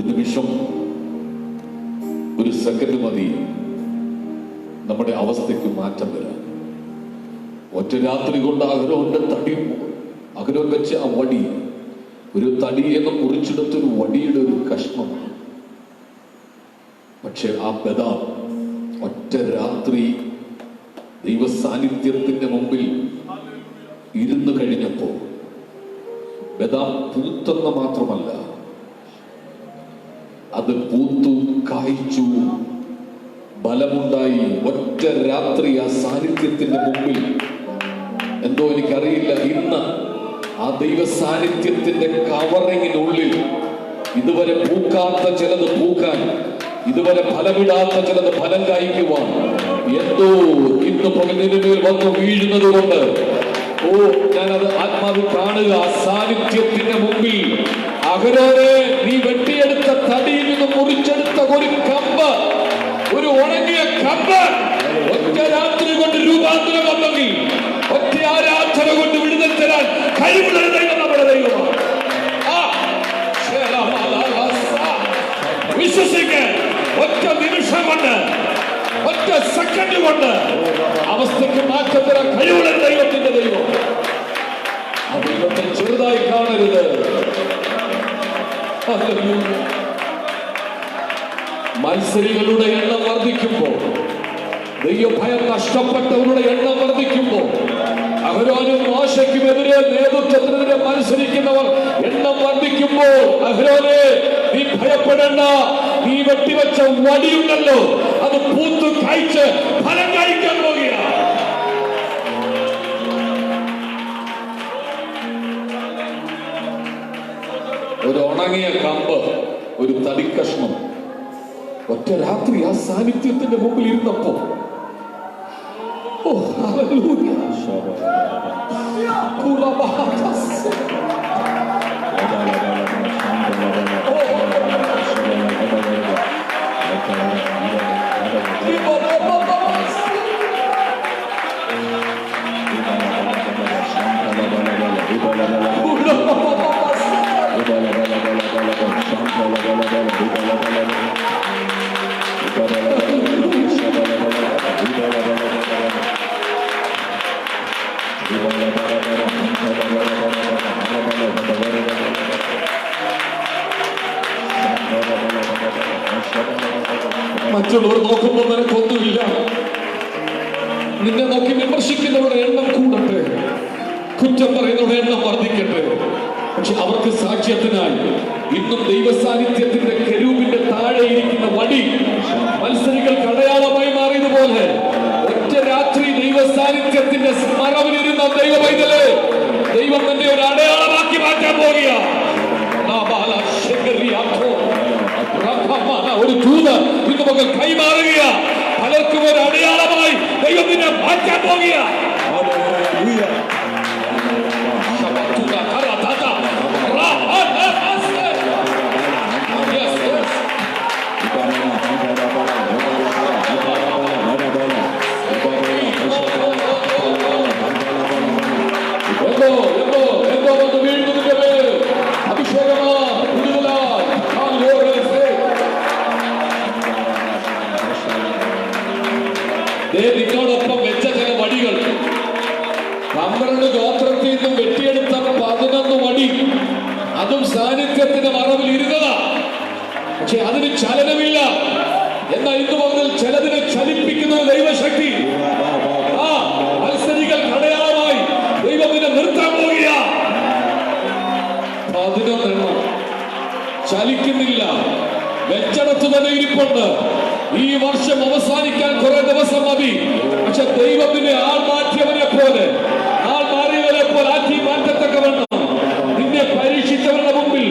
ഒരു നിമിഷം, ഒരു സെക്കൻഡ് മതി നമ്മുടെ അവസ്ഥയ്ക്ക് മാറ്റം വരാൻ. ഒറ്റ രാത്രി കൊണ്ട് അഹരോന്റെ തടി, അഹരോൻ വെച്ച ആ വടി ഒരു തടി എന്ന് മുറിച്ചെടുത്തൊരു വടിയുടെ ഒരു കഷ്ണമാണ്. പക്ഷെ ആ ബദാം ഒറ്റ രാത്രി ദൈവ സാന്നിധ്യത്തിന്റെ മുമ്പിൽ ഇരുന്നു കഴിഞ്ഞപ്പോ ബദാം പൂത്തെന്ന് മാത്രമല്ല, അത് പൂത്തു കായ്ച്ചു, ബലമുണ്ടായി. ഒറ്റ രാത്രി ആ സാന്നിധ്യത്തിന്റെ മുമ്പിൽ, എന്തോ എനിക്കറിയില്ല, ഇന്ന് ആ ദൈവ സാന്നിധ്യത്തിന്റെ കവറിങ്ങിനുള്ളിൽ ഇതുവരെ പൂക്കാത്ത ചിലത് പൂക്കാൻ, ഇതുവരെ ഫലമിടാത്ത ചിലത് ഫലം കായ്ക്കുവാൻ എന്തോ ഇന്ന് പകലിന്മേൽ വന്ന് വീഴുന്നത് കൊണ്ട്, ഓ ഞാനത് ആത്മാവിൽ കാണുക. ആ സാന്നിധ്യത്തിന്റെ മുമ്പിൽ അഹരോനെ നീ വെട്ടിയെടുത്ത തടിയിൽ നിന്ന് മുറിച്ചെടുത്ത ഒരു കമ്പ്, ഒരു ഉണങ്ങിയ കമ്പ് ഒറ്റ രാത്രി കൊണ്ട് രൂപാന്തരം വന്നെങ്കിൽ, ഒറ്റ ആരാധന കൊണ്ട് വിടുതൽ തരാൻ കഴിവുള്ള ദൈവം നമ്മുടെ ദൈവമാണ്. വിശ്വസിക്കാൻ ഒറ്റ നിമിഷം കൊണ്ട്, ഒറ്റ സെക്കൻഡ് കൊണ്ട് അവസ്ഥയ്ക്ക് മാറ്റം തരാൻ കഴിവുള്ള ദൈവത്തിന്റെ ദൈവം. ആ ദൈവത്തെ ചെറുതായി കാണരുത്. മത്സരികളുടെ എണ്ണം വർദ്ധിക്കുമ്പോൾ, ദൈവഭയം നഷ്ടപ്പെട്ടവരുടെ എണ്ണം വർദ്ധിക്കുമ്പോൾ, അഹരോനും മോശയ്ക്കുമെതിരെ നേതൃത്വത്തിനെതിരെ മത്സരിക്കുന്നവർ എണ്ണം വർദ്ധിക്കുമ്പോൾ, അഹരോനെ നീ ഭയപ്പെടേണ്ട, നീ വെട്ടിവെച്ച വടിയുണ്ടല്ലോ, അത് പൂത്തു കായ്ച്ച് ഫലം കായ്ക്കാൻ പോകുകയാണ്. ഒരു ഉണങ്ങിയ കമ്പ്, ഒരു തടിക്കഷ്ണം ഒറ്റ രാത്രി ആ സാന്നിധ്യത്തിന്റെ മുമ്പിൽ ഇരുന്നപ്പോ, ഓ ഹല്ലേലൂയ, മറ്റുള്ളവർ നോക്കുമ്പോൾ നിനക്കൊന്നുമില്ല, നിന്നെ നോക്കി വിമർശിക്കുന്നവരുടെ എണ്ണം കൂടട്ടെ, കുറ്റം പറയുന്നവരുടെ എണ്ണം വർദ്ധിക്കട്ടെ. പക്ഷെ അവർക്ക് സാക്ഷ്യത്തിനായി ഇന്നും ദൈവ സാന്നിധ്യത്തിന്റെ കെരൂബിന്റെ താഴെ ഇരിക്കുന്ന വടി മത്സരികൾക്ക് അടയാളമായി മാറിയതുപോലെ, ഒറ്റ രാത്രി ദൈവ സാന്നിധ്യത്തിന്റെ മറവിലിരുന്ന ദൈവ പൈതലേ, ദൈവം തന്നെ ഒരു അടയാളമാക്കി മാറ്റാൻ പോകുകയാണ്. ഒരു ദൂത് ഇന്ന് മകൾ കൈമാറുക, പലർക്കും ഒരു അടയാളമായി ദൈവത്തിനെ മാറ്റാൻ പോകുക. എന്തോ വന്ന് വീഴുന്നതിന്റെ പേര് അഭിഷേകമാ, നിന്നോടൊപ്പം വെച്ച ചില വടികൾ, 12 ഗോത്രത്തിൽ നിന്നും വെട്ടിയെടുത്ത 11 വടി, അതും സാന്നിധ്യത്തിന്റെ മറവിൽ ഇരുന്നതാ. പക്ഷെ അതിന് ചലനമില്ല. എന്നാൽ ഇന്ന് മുതൽ ചിലതിനെ ചലിപ്പിക്കുന്ന ദൈവശക്തി ആ മത്സരികൾ അടയാളമായി ദൈവത്തിനെ നിർത്താൻ പോകുക. 11 ചലിക്കുന്നില്ല, വെച്ചടത്ത് തന്നെ ഇരിപ്പുണ്ട്. ഈ വർഷം അവസാനിക്കാൻ കുറെ ദിവസം മതി. പക്ഷെ ദൈവത്തിന്റെ ആൾ മാറ്റിയവനെ പോലെ, ആൾ മാറിയവരെ പോലെ ആക്കി മാറ്റത്തക്കവണ്ണം നിന്നെ പരീക്ഷിച്ചവരുടെ മുമ്പിൽ,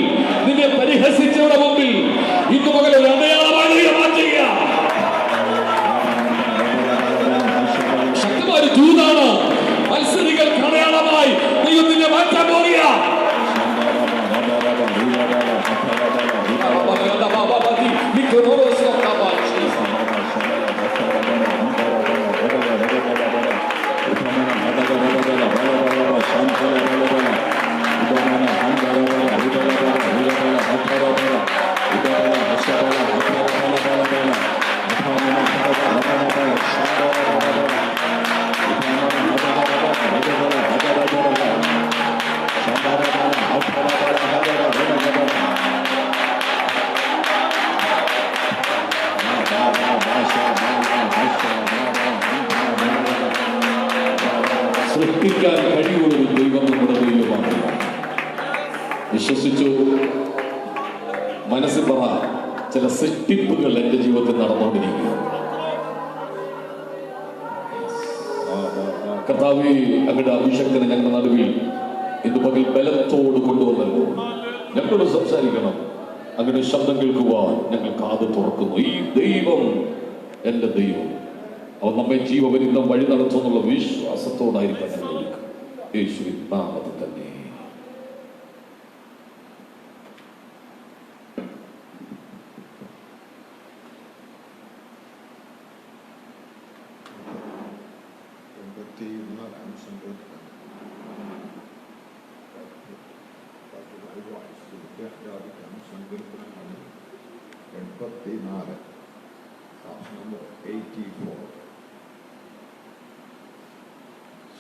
നിന്നെ പരിഹസിച്ചവരുടെ മുമ്പിൽ ഇന്ന് മകളെ അടയാളമായി മാറ്റുക. ശക്തമായ ദൂതാണ്. മത്സരികൾക്ക് അടയാളമായി ദൈവത്തിനെ മാറ്റാൻ പോകുക. വിശ്വസിച്ചു. മനസ്സിൽ പറ, ചില സൃഷ്ടിപ്പുകൾ എൻ്റെ ജീവിതത്തിൽ നടന്നുകൊണ്ടിരിക്കുക. കർത്താവേ, അങ്ങയുടെ അഭിഷേകത്തിന് ഞങ്ങളുടെ നടുവിൽ ഇന്ന് പകൽ ബലത്തോട് കൊണ്ടുവന്നല്ലോ. ഞങ്ങളോട് സംസാരിക്കണം. അങ്ങയുടെ ശബ്ദം കേൾക്കുവാൻ ഞങ്ങൾ കാത് തുറക്കുന്നു. ഈ ദൈവം എൻ്റെ ദൈവം, അവൻ നമ്മെ ജീവപര്യന്തം വഴി നടത്തുന്നുള്ള വിശ്വാസത്തോടായിരിക്കും ഞങ്ങൾ യേശുവിൻ നാമത്തിൽ തന്നെ.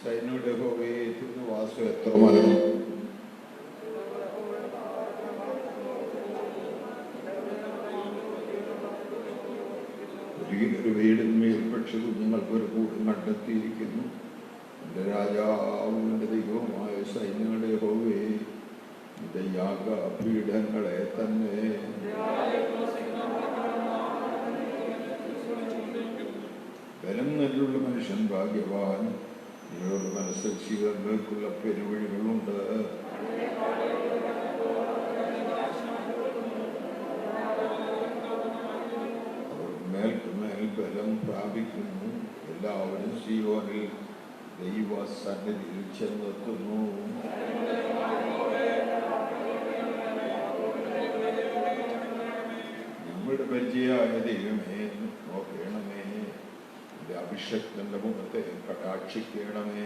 സൈന്യയുടെ യഹോവയെ തിരുവാസം എത്ര മരണം ഒരു വീടിന്മേൽ പക്ഷി കുഞ്ഞുങ്ങൾക്ക് ഒരു കൂടും കണ്ടെത്തിയിരിക്കുന്നു. എൻ്റെ രാജാവും എൻ്റെ ദൈവവുമായ സൈന്യങ്ങളുടെ യഹോവയെ, എൻ്റെ യാഗപീഠങ്ങളെ തന്നെ ബലം നല്ലുള്ള മനുഷ്യൻ ഭാഗ്യവാൻ. നിങ്ങളുടെ മനസ്സിൽ ജീവനുകൾക്കുള്ള പെരുവഴികളുണ്ട്. അവർ മേൽക്കുമേൽ ബലം പ്രാപിക്കുന്നു. എല്ലാവരും സീയോനിൽ ദൈവ സന്നിധിയിൽ ചെന്നെത്തുന്നു. നമ്മുടെ പരിചയായ ദൈവമേ, നോക്കണമേ. എൻ്റെ അഭിഷേകത്തിന്റെ മുഖത്തെ കടാക്ഷിക്കണമേ.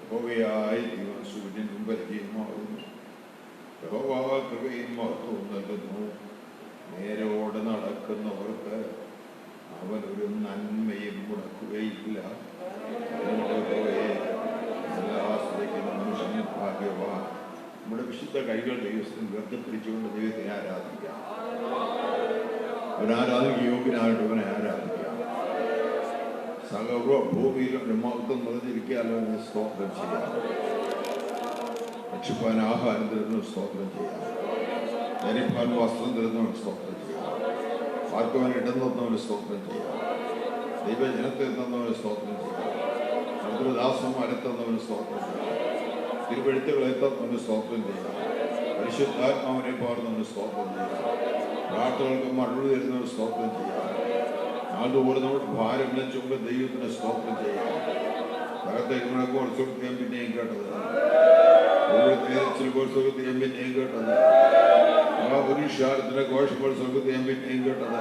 യഹോവയായ ദൈവം സൂര്യനും പരിചയമാകുന്നു. യഹോവ കൃപയും മഹത്വവും നൽകുന്നു. നേരോടെ നടക്കുന്നവർക്ക് അവൻ ഒരു നന്മയും മുടക്കുകയില്ല. മനുഷ്യൻ ഭാഗ്യവാൻ. നമ്മുടെ വിശുദ്ധ കൈകൾ ദൈവത്തിന് ഉയർത്തിപ്പിടിച്ചുകൊണ്ട് ദൈവത്തെ ആരാധിക്കാം. അവനാരാധിക്കുക യോഗ്യനായിട്ട് അവനെ ആരാധിക്കാം. സകല ഭൂമിയിലും മഹത്വം നിറഞ്ഞിരിക്കാലോ എന്ന് സ്തോത്രം ചെയ്യാം. ഭക്ഷിപ്പാൻ ആഹാരം തരുന്നവൻ സ്തോത്രം ചെയ്യാം. ധരിപ്പാൻ വസ്ത്രം തരുന്നവൻ സ്തോത്രം ചെയ്യാം. പാർക്കുവാൻ ഇടം തന്നവന് സ്തോത്രം ചെയ്യാം. ദൈവജനത്തിൽ തന്നവന് സ്തോത്രം ചെയ്യാം. ദാസന്മാരെ തന്നവന് സ്തോത്രം ചെയ്യാം. തിരുവെഴുത്തുകളെ തന്നവന് സ്തോത്രം ചെയ്യാം. പരിശുദ്ധാത്മാവിനെ പാടുന്നവന് സ്തോത്രം ചെയ്യാം. പ്രാർത്ഥനകൾക്ക് മറുപടി തരുന്നവന് സ്തോത്രം ചെയ്യാം. നാളുതോറും നമ്മുടെ ഭാരങ്ങളെ ചുമ ദൈവത്തിന് സ്തോത്രം ചെയ്യാം. തകർത്തങ്ങളെ കുറച്ചുകൂടി ഞാൻ പിന്നെയും കേട്ടത്, കുറച്ചുകൂടി ഞാൻ പിന്നെയും കേട്ടത്, ആ പുരുഷാരത്തിന്റെ ഘോഷപ്പോൾ സുഖത്തെ ഞാൻ പിന്നെയും കേട്ടത്.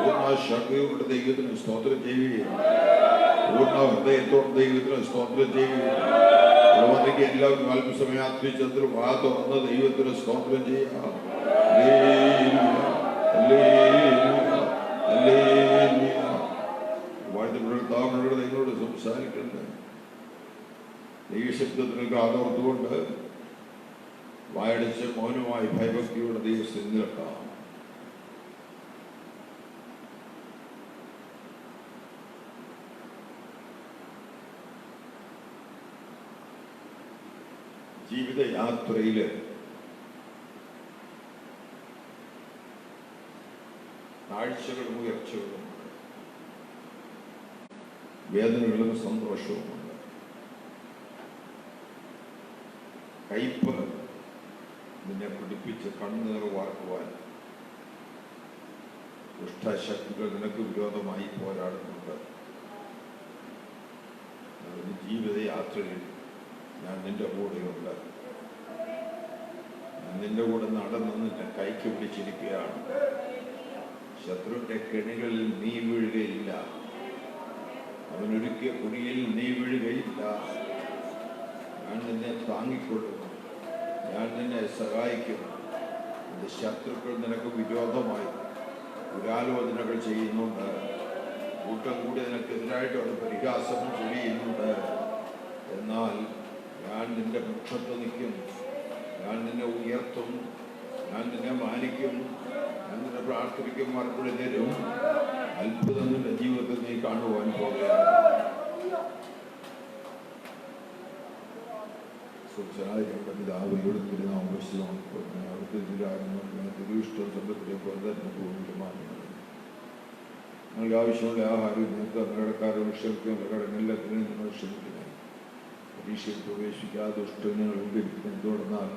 പൂർണ്ണ ശക്തിയോടെ ദൈവത്തിന് സ്തോത്രം ചെയ്യുകയും പൂർണ്ണ ഹൃദയത്തോടെ ദൈവത്തിന് സ്തോത്രം ചെയ്യുകയും എല്ലാവർക്കും അല്പസമയം ആത്മീയത്തിൽ വാ തുറന്ന് ദൈവത്തിന് സ്തോത്രം ചെയ്യാം. വാഴ്ത്തപ്പെടുത്താവുന്നവരോട് നിങ്ങളോട് സംസാരിക്കണ്ടേ. ദൈവശബ്ദത്തിന് കാതോർത്തുകൊണ്ട് വായടിച്ച് മൗനമായി ഭയഭക്തിയോടെ ദൈവത്തിൽ നിൽക്കാം. ജീവിതയാത്രയിൽ താഴ്ചകളും ഉയർച്ചകളും വേദനകളും സന്തോഷവുമുണ്ട്. കയ്പ് നിന്നെ പിടിപ്പിച്ച് കണ്ണുനീർ വാർക്കുവാൻ ദുഷ്ടശക്തികൾ നിനക്ക് വിരോധമായി പോരാടുന്നുണ്ട്. ജീവിതയാത്രയിൽ ഞാൻ നിന്റെ കൂടെയുണ്ട്. ഞാൻ നിന്റെ കൂടെ നടന്ന് നിന്നെ കൈക്ക് പിടിച്ചിരിക്കുകയാണ്. ശത്രുവിന്റെ കെണികളിൽ നീ വീഴുകയില്ല. അവനൊരുക്കിയ കുടിയിൽ നീ വീഴുകയില്ല. ഞാൻ നിന്നെ താങ്ങിക്കൊള്ളും. ഞാൻ നിന്നെ സഹായിക്കും. നിന്റെ ശത്രുക്കൾ നിനക്ക് വിരോധമായി ദുരാലോചനകൾ ചെയ്യുന്നുണ്ട്. കൂട്ടം കൂടി നിനക്കെതിരായിട്ട് ഒരു പരിഹാസം ചെയ്യുന്നുണ്ട്. എന്നാൽ ഞാൻ നിന്റെ പക്ഷത്ത് നിൽക്കും. ഞാൻ നിന്നെ ഉയർത്തും. ഞാൻ നിന്നെ മാനിക്കും. അങ്ങനെ പ്രാർത്ഥിക്കും മറുപടിയും അത്ഭുതം നിന്റെ ജീവിതത്തിൽ നീ കാണുവാൻ പോകുകയാണ്. സ്വച്ഛനായിരിക്കേണ്ട പിതാവിയുടെ തിരുനാമം അവർക്ക് തിരുവിഷ്ടം സ്വന്തത്തിലെ പോലെ തന്നെ പൂർണ്ണമാകുന്നത്. നിങ്ങൾക്ക് ആവശ്യമുള്ള ആഹാരം നിങ്ങൾക്ക് അപകടക്കാരുടെ ക്ഷമിക്കും അപകടങ്ങളിലെങ്കിലും നിങ്ങൾ ക്ഷമിക്കുന്നത്. പരീക്ഷയിൽ പ്രവേശിക്കാതെ ദുഷ്ടങ്ങൾ ഉദ്ധരിക്കുന്നത് തുടർന്നാൽ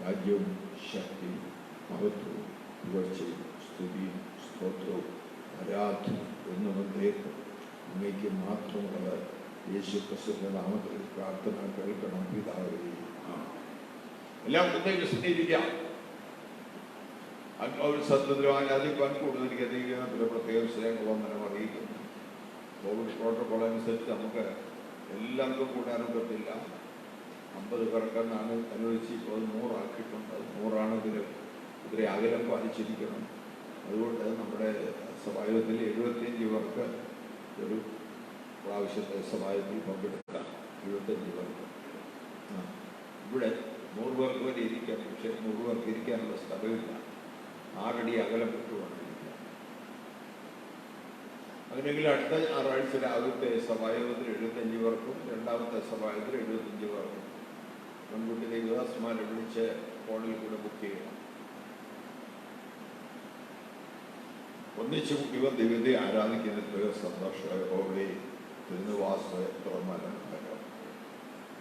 രാജ്യവും ശക്തിയും മഹത്വവും പുകഴ്ചയും സ്തുതിയും സ്തോത്രവും ആരാധന എന്നുള്ളതേക്കും അങ്ങേക്ക് മാത്രമുള്ളത്. യേശു ക്രിസ്തുവിന്റെ നാമത്തിൽ പ്രാർത്ഥന കേൾക്കണം പിതാവേ. എല്ലാം സ്നേഹിക്കാം. സത്യത്തിലും ആരാധിക്കാൻ കൂടുതൽ ഗതികരണത്തിലെ പ്രത്യേക സ്നേഹബന്ധനം അറിയിക്കുന്നു. കോവിഡ് പ്രോട്ടോകോൾ അനുസരിച്ച് നമുക്ക് എല്ലാവർക്കും കൂടാനും പറ്റില്ല. 50 പേർക്കെന്നാണ് അനുവദിച്ച് ഇപ്പോൾ 100 ആക്കിയിട്ടുണ്ട്. 100 ഇതിലെ അകലം പാലിച്ചിരിക്കണം. അതുകൊണ്ട് നമ്മുടെ സഭായത്തിൽ 75 പേർക്ക് ഒരു പ്രാവശ്യത്തെ സഭായത്തിൽ പങ്കെടുക്കാം. 75 പേർക്ക്. ഇവിടെ 100 പേർക്ക് വരെ ഇരിക്കാം. പക്ഷേ 100 പേർക്ക് ഇരിക്കാനുള്ള സ്ഥലമില്ല. 6 അടി അകലം വിട്ടുമാണ് ഇരിക്കുക. അങ്ങനെയെങ്കിൽ അടുത്ത ഞായറാഴ്ച രാവിലത്തെ സഭായോഗത്തിൽ 75 പേർക്കും രണ്ടാമത്തെ സഭായത്തിൽ 75 പേർക്കും മുൻകൂട്ടി ദേവദാസന്മാരെ വിളിച്ച് ഫോണിൽ കൂടെ ബുക്ക് ചെയ്യണം. ഒന്നിച്ചു ഇവർ ദൈവത്തെ ആരാധിക്കുന്നതിൽ സന്തോഷത്തോടെ തിരുനിവാസം എത്ര മനോഹരം.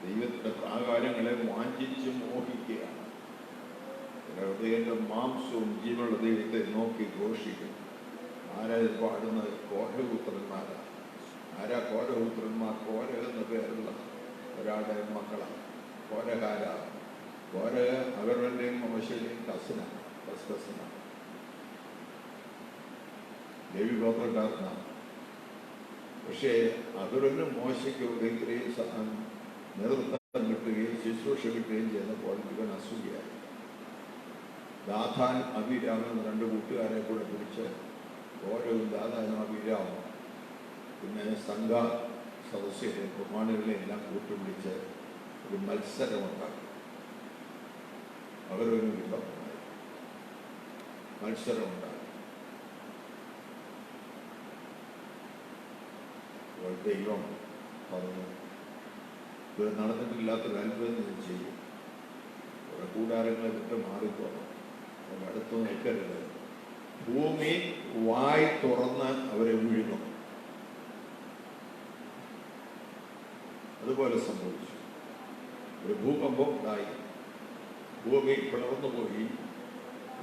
ദൈവത്തിന്റെ പ്രാകാരങ്ങളെ വാഞ്ചിച്ച് മോഹിക്കുകയാണ്. ഹൃദയന്റെ മാംസവും ജീവനുള്ള ദൈവത്തെ നോക്കി ഘോഷിക്കും. ആരാ പാടുന്നത്? കോരപുത്രന്മാരാണ്. ആരാ കോരപുത്രന്മാർ? കോരക എന്ന പേരുള്ള ഒരാളുടെ മക്കളാണ്. കോരകാര. കോരക അഗർവന്റെയും മമശയുടെയും കസിനാണ്. ദേവി ഗോത്രക്കാരനാണ്. പക്ഷേ അഗർവനും മോശയ്ക്ക് ഇത്രയും നേതൃത്വം കിട്ടുകയും ശുശ്രൂഷ കിട്ടുകയും ചെയ്തപ്പോൾ ഇവൻ അസൂയായി. ദാഥാൻ അഭിരാമൻ 2 കൂട്ടുകാരെ കൂടെ പിടിച്ച് ഓരവും ദാഥാനും അഭിരാമം പിന്നെ സംഘ സദസ്യരെ പ്രമാണികളെ എല്ലാം കൂട്ടുപിടിച്ച് ഒരു മത്സരമുണ്ടാക്കി. അവരൊരു വിധമായി മത്സരമുണ്ടാക്കി. ദൈവം പറഞ്ഞു, ഇത് നടന്നിട്ടില്ലാത്തൊരു അത്ഭുതം ഞാൻ ചെയ്യും. കൂടാരങ്ങളെ വിട്ട് മാറിപ്പോകണം. അടുത്ത് നിൽക്കരുത്. ഭൂമി വായി തുറന്ന് അവരെ വിഴുങ്ങും. അതുപോലെ സംഭവിച്ചു. ഒരു ഭൂകമ്പം ഉണ്ടായി. ഭൂമി പിളർന്നു പോയി.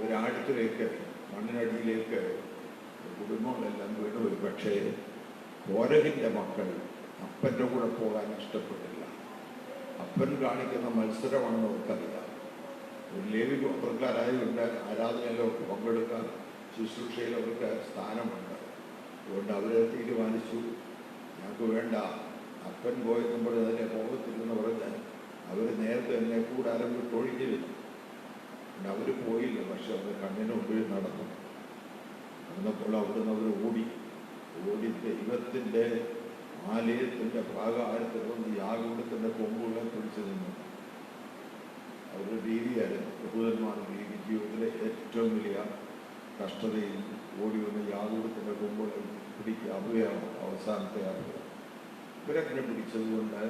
ഒരാഴത്തിലേക്ക് മണ്ണിനടിയിലേക്ക് കുടുംബങ്ങളെല്ലാം വീണുപോയി. പക്ഷേ കോരഹിന്റെ മക്കൾ അപ്പൻ്റെ കൂടെ പോകാൻ ഇഷ്ടപ്പെട്ടില്ല. അപ്പൻ കാണിക്കുന്ന മത്സരമാണെന്ന് അവർക്കറിയാം. ഒരു ലേവി ഗോത്രക്കാരായതുകൊണ്ട് ആരാധനയിലൊക്കെ പങ്കെടുക്കാൻ ശുശ്രൂഷയിൽ അവർക്ക് സ്ഥാനമുണ്ട്. അതുകൊണ്ട് അവരെ തീരുമാനിച്ചു, ഞങ്ങൾക്ക് വേണ്ട, അപ്പൻ പോയെന്നുമ്പോൾ അതിനെ പോകത്തില്ലെന്ന് പറഞ്ഞാൽ അവർ നേരത്തെ തന്നെ കൂടാരം വിട്ട് ഒഴിഞ്ഞിരുന്നു. പിന്നെ അവർ പോയില്ല. പക്ഷെ അവർ കണ്ണിന് മുമ്പിൽ നടന്നപ്പോൾ അവിടുന്ന് അവർ ഓടി ദൈവത്തിൻ്റെ ആലയത്തിൻ്റെ പ്രാകാരത്തിൽ വന്ന് യാഗത്തിന്റെ കൊമ്പുകളെ പിടിച്ചു നിന്നു. അവരുടെ രീതിയായിരുന്നു യഹൂദന്മാരുടെ രീതി. ജീവിതത്തിലെ ഏറ്റവും വലിയ കഷ്ടതയിൽ ഓടി വന്ന് യാഗത്തിന്റെ കൊമ്പുകളെ പിടിക്കുക. അവയാണ് അവസാനത്തെ അറിവ്. ഇവരങ്ങനെ പിടിച്ചതുകൊണ്ട്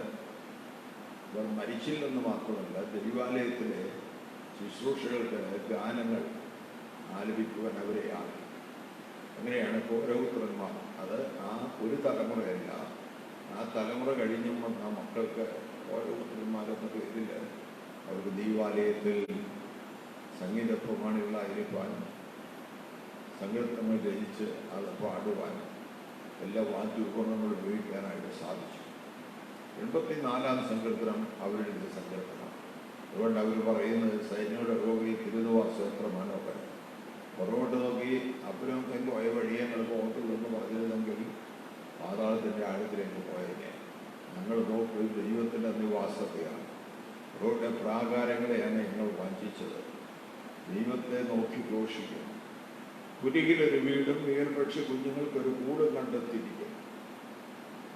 ഇവർ മരിച്ചില്ലെന്ന് മാത്രമല്ല, ദൈവാലയത്തിലെ ശുശ്രൂഷകൾക്ക് ഗാനങ്ങൾ ആലപിക്കുവാൻ അവരെയാണ്. അങ്ങനെയാണ് കോരപുത്രന്മാർ. അത് ആ ഒരു തലമുറയല്ല, ആ തലമുറ കഴിഞ്ഞും വന്ന മക്കൾക്ക് കോരപുത്രന്മാരെന്ന പേരിൽ അവർക്ക് ദൈവാലയത്തിൽ സംഗീത പ്രമാണികളായിരിക്കാനും സങ്കീർത്തനങ്ങൾ രചിച്ച് അത് പാടുവാനും എല്ലാ വാദ്യോപകരണങ്ങളും ഉപയോഗിക്കാനായിട്ട് സാധിച്ചു. 84-ാം സങ്കീർത്തനം അവരുടെ സങ്കീർത്തനം. അതുകൊണ്ട് അവർ പറയുന്നത് സൈന്യങ്ങളുടെ രോഗി തിരുനിവാസം എത്ര മനോഹരം. പുറകോട്ട് നോക്കി അപ്പനും പോയ വഴിയെ ഞങ്ങൾ പോകത്തുള്ളൂ പറഞ്ഞിരുന്നെങ്കിൽ പാതാളത്തിൻ്റെ ആഴത്തിലേക്ക് പോയതിനെ. ഞങ്ങൾ നോക്കി ദൈവത്തിൻ്റെ നിവാസത്തെയാണ്, അവരുടെ പ്രാകാരങ്ങളെയാണ് ഞങ്ങൾ വാഞ്ചിച്ചത്. ദൈവത്തെ നോക്കി ഘോഷിക്കുന്നു. കുരുകിലൊരു വീടും വീർപക്ഷി കുഞ്ഞുങ്ങൾക്കൊരു കൂടും കണ്ടെത്തിയിരിക്കും.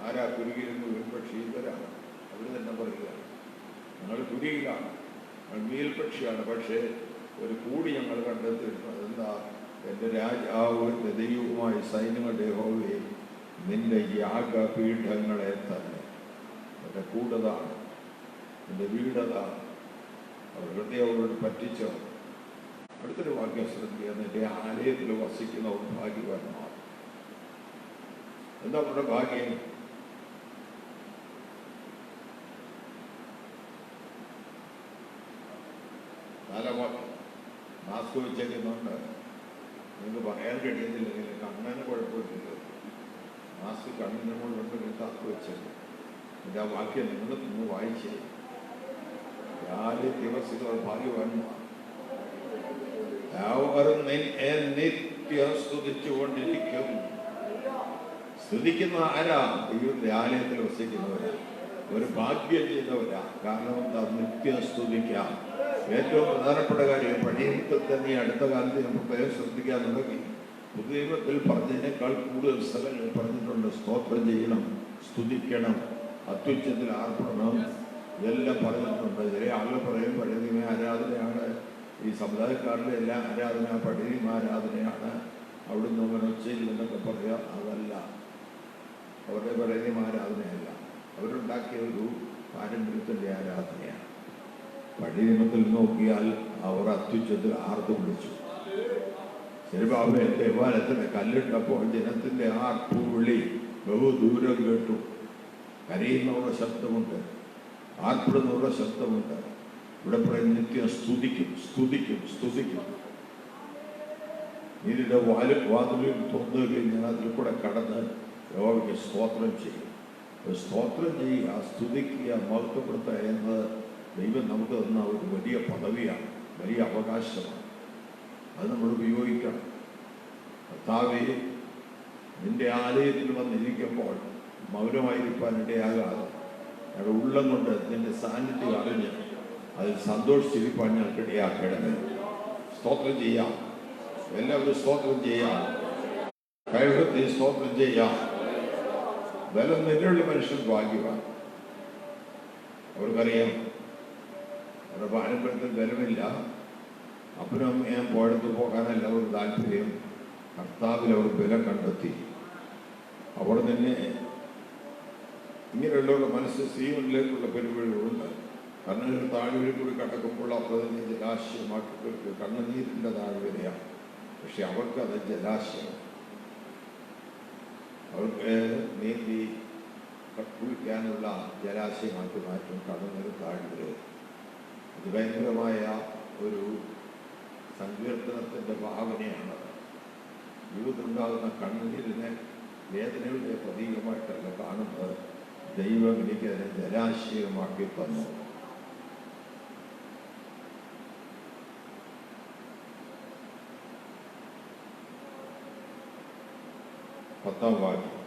ആരാ കുരുകിലും വീർപക്ഷി? ഇവരാണ്. അവർ തന്നെ പറയുകയാണ്, ഞങ്ങൾ കുരുകിലാണ്, ഞങ്ങൾ മീൽപക്ഷിയാണ്, പക്ഷേ ഒരു കൂടി ഞങ്ങൾ കണ്ടെത്തിയിട്ടുണ്ട്. അതെന്താ? എൻ്റെ രാജാവ് എൻ്റെ ദൈവവുമായ സൈന്യങ്ങളുടെ യഹോവേ, നിന്റെ യാഗപീഠങ്ങളെ തന്നെ. എൻ്റെ കൂടതാണ്, എൻ്റെ വീടതാണ്. അവർ ഹൃദയവരോട് പറ്റിച്ചോ. അടുത്തൊരു വാക്യം ശ്രദ്ധിക്കുക, നിന്റെ ആലയത്തിൽ വസിക്കുന്നവർ ഭാഗ്യവാന്മാർ. എന്താ അവരുടെ ഭാഗ്യം? മാസ്ക് വെച്ചേക്കുന്നുണ്ട്, നിങ്ങൾക്ക് പറയാൻ കഴിയുന്നില്ലെങ്കിൽ കണ്ണിന് കുഴപ്പമില്ലല്ലോ. മാസ്ക് കണ്ണിന് കൊണ്ടുണ്ടെങ്കിൽ മാസ്ക് വെച്ചേക്കും. എൻ്റെ ആ വാക്യം നിങ്ങൾ നിന്ന് വായിച്ചേ. ദിവസങ്ങൾ ഭാഗ്യവാന്മാർ, അവർ നിത്യം സ്തുതിച്ചുകൊണ്ടിരിക്കും. സ്തുതിക്കുന്ന ആരാ? ദൈവത്തിന്റെ ആലയത്തിൽ വസിക്കുന്നവരാ, ഒരു ഭാഗ്യം ചെയ്തവരാ. കാരണം എന്താ? നിത്യം സ്തുതിക്കാം. ഏറ്റവും പ്രധാനപ്പെട്ട കാര്യം പഴയത്തിൽ തന്നെ അടുത്ത കാലത്ത് നമ്മൾ പ്രത്യേകം ശ്രദ്ധിക്കാൻ തുടങ്ങി. പുതുദൈവത്തിൽ പറഞ്ഞതിനേക്കാൾ കൂടുതൽ സ്ഥലങ്ങൾ പറഞ്ഞിട്ടുണ്ട്. സ്തോത്രം ചെയ്യണം, സ്തുതിക്കണം, അത്യുച്ചത്തിൽ ആർപ്പണം, ഇതെല്ലാം പറഞ്ഞിട്ടുണ്ട്. ചില ആളുകൾ പറയും പഴയ നിയമ ആരാധനയാണ്, ഈ സമുദായക്കാരുടെ എല്ലാം ആരാധന പഴയ നിയമ ആരാധനയാണ്, അവിടുന്ന് അങ്ങനെ ഒച്ചയിൽ എന്നൊക്കെ പറയാം. അതല്ല, അവരുടെ പഴയ നിയമ ആരാധനയല്ല. അവരുണ്ടാക്കിയ ഒരു പാരമ്പര്യത്തിൻ്റെ ആരാധനയാണ്. പഴയ നിയമത്തിൽ നോക്കിയാൽ അവർ അത്യുച്ചത്തിൽ ആർത്ത് വിളിച്ചു. ശരിബാബെ ദേവാലയത്തിന് കല്ലിട്ടപ്പോൾ ജനത്തിൻ്റെ ആർപ്പുവിളി ബഹുദൂരം കേട്ടു. കരയുന്നവരുടെ ശബ്ദമുണ്ട്, ആർപ്പിടുന്നവരുടെ ശബ്ദമുണ്ട്. ഇവിടെ പറയും നിത്യം സ്തുതിക്കും, സ്തുതിക്കും, സ്തുതിക്കും. നീതിയുടെ വാതിലിൽ തുറന്നുകയും ഞാൻ അതിൽ കൂടെ കടന്ന് യഹോവയ്ക്ക് സ്തോത്രം ചെയ്യും. സ്തോത്രം ചെയ്യുക, സ്തുതിക്കുക, മഹത്വപ്പെടുത്തുക എന്നത് ദൈവം നമുക്ക് തന്ന ഒരു വലിയ പദവിയാണ്, വലിയ അവകാശമാണ്. അത് നമ്മൾ ഉപയോഗിക്കണം. കർത്താവേ, നിന്റെ ആലയത്തിൽ വന്നിരിക്കുമ്പോൾ മൗനമായിരിക്കാൻ ഇടയാകാതെ ഞങ്ങളുടെ ഉള്ളം കൊണ്ട് നിന്റെ സാന്നിധ്യം അറിഞ്ഞ് അതിൽ സന്തോഷിച്ചിരിക്കാൻ ഞങ്ങൾക്ക് ഇടയാക്കണമേ. സ്തോത്രം ചെയ്യാം, എല്ലാവരും സ്തോത്രം ചെയ്യാം, കൈവൃത്തി സ്തോത്രം ചെയ്യാം. ബലം നിന്നുള്ള മനുഷ്യൻ ഭാഗ്യവാൻ. അവർക്കറിയാം അവരുടെ പാരമ്പര്യത്തിൽ ബലമില്ല. അപ്പനും അമ്മയും പോയടത്ത് പോകാനല്ല അവർക്ക് താല്പര്യം. കർത്താവിൽ അവർ ബലം കണ്ടെത്തി. അവിടെ തന്നെ ഇങ്ങനെയുള്ളവരുടെ മനസ്സ് സീവനിലേക്കുള്ള പെരുവഴികളുണ്ട്. കണ്ണുനീർ താഴ്വരയിൽ കൂടി കടക്കുമ്പോൾ അവർ തന്നെ ജലാശയമാക്കി കണ്ണുനീരിൻ്റെ താഴ്വരയാണ്. പക്ഷെ അവർക്കത് ജലാശയം. അവർക്ക് നീന്തി കുളിക്കാനുള്ള ജലാശയമാക്കി മാറ്റും കണ്ണുനീർ താഴ്വര. ഇത് ഭയങ്കരമായ ഒരു സങ്കീർത്തനത്തിൻ്റെ ഭാവനയാണ്. ജീവിതത്തിലുണ്ടാകുന്ന കണ്ണുനീരിനെ വേദനയുടെ പ്രതീകമായിട്ടല്ല കാണുന്നത്. ദൈവം എനിക്ക് അതിനെ ജലാശയമാക്കി തന്നു. പത്താം വാക്യം,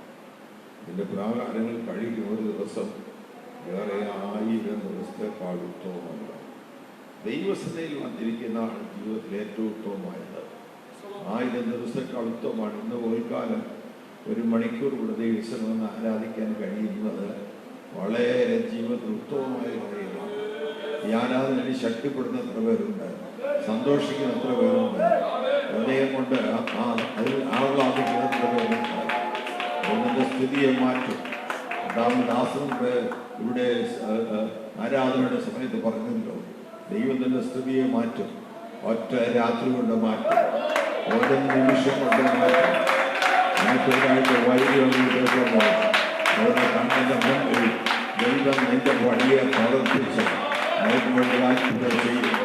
ഇതിൻ്റെ പ്രാകാരങ്ങൾ കഴിക്കും ഒരു ദിവസം വേറെ 1000 ദിവസത്തെക്കാൾ ഉത്തമമല്ല. ദൈവസേനയിൽ വന്നിരിക്കുന്ന ജീവിതത്തിൽ ഏറ്റവും ഉത്തമമായത് 1000 ദിവസത്തെക്കാൾ ഉത്തമമാണ്. ഇന്ന് ഒരു കാലം 1 മണിക്കൂർ കൂടെ ദൈവസേന ആരാധിക്കാൻ കഴിയുന്നത് വളരെ ജീവിതത്തിൽ ഉത്തമമായ കാര്യമാണ്. ഈ ആരാധനയിൽ ശക്തിപ്പെടുന്ന എത്ര പേരുണ്ട്, സന്തോഷിക്കുന്ന എത്ര പേരുണ്ട്, ഹൃദയം കൊണ്ട് അതിൽ ആഹ്ലാദിക്കുന്ന എത്ര പേരുണ്ട്. അതിൻ്റെ സ്ഥിതിയെ മാറ്റും. ദാസനോട് ഇവിടെ ആരാധനയുടെ സമയത്ത് പറഞ്ഞല്ലോ, ദൈവത്തിൻ്റെ സ്ഥിതിയെ മാറ്റും. ഒറ്റ രാത്രി കൊണ്ട് മാറ്റും, ഓരോ നിമിഷം കൊണ്ട് മാറ്റും. എനിക്കൊരായിട്ട് വൈദ്യുതി അവരുടെ കണ്ണിൻ്റെ മുമ്പിൽ ദൈവം നിന്റെ വഴിയെ പ്രവർത്തിച്ച് നമുക്ക് വേണ്ടി അത്ഭുതം ചെയ്യും.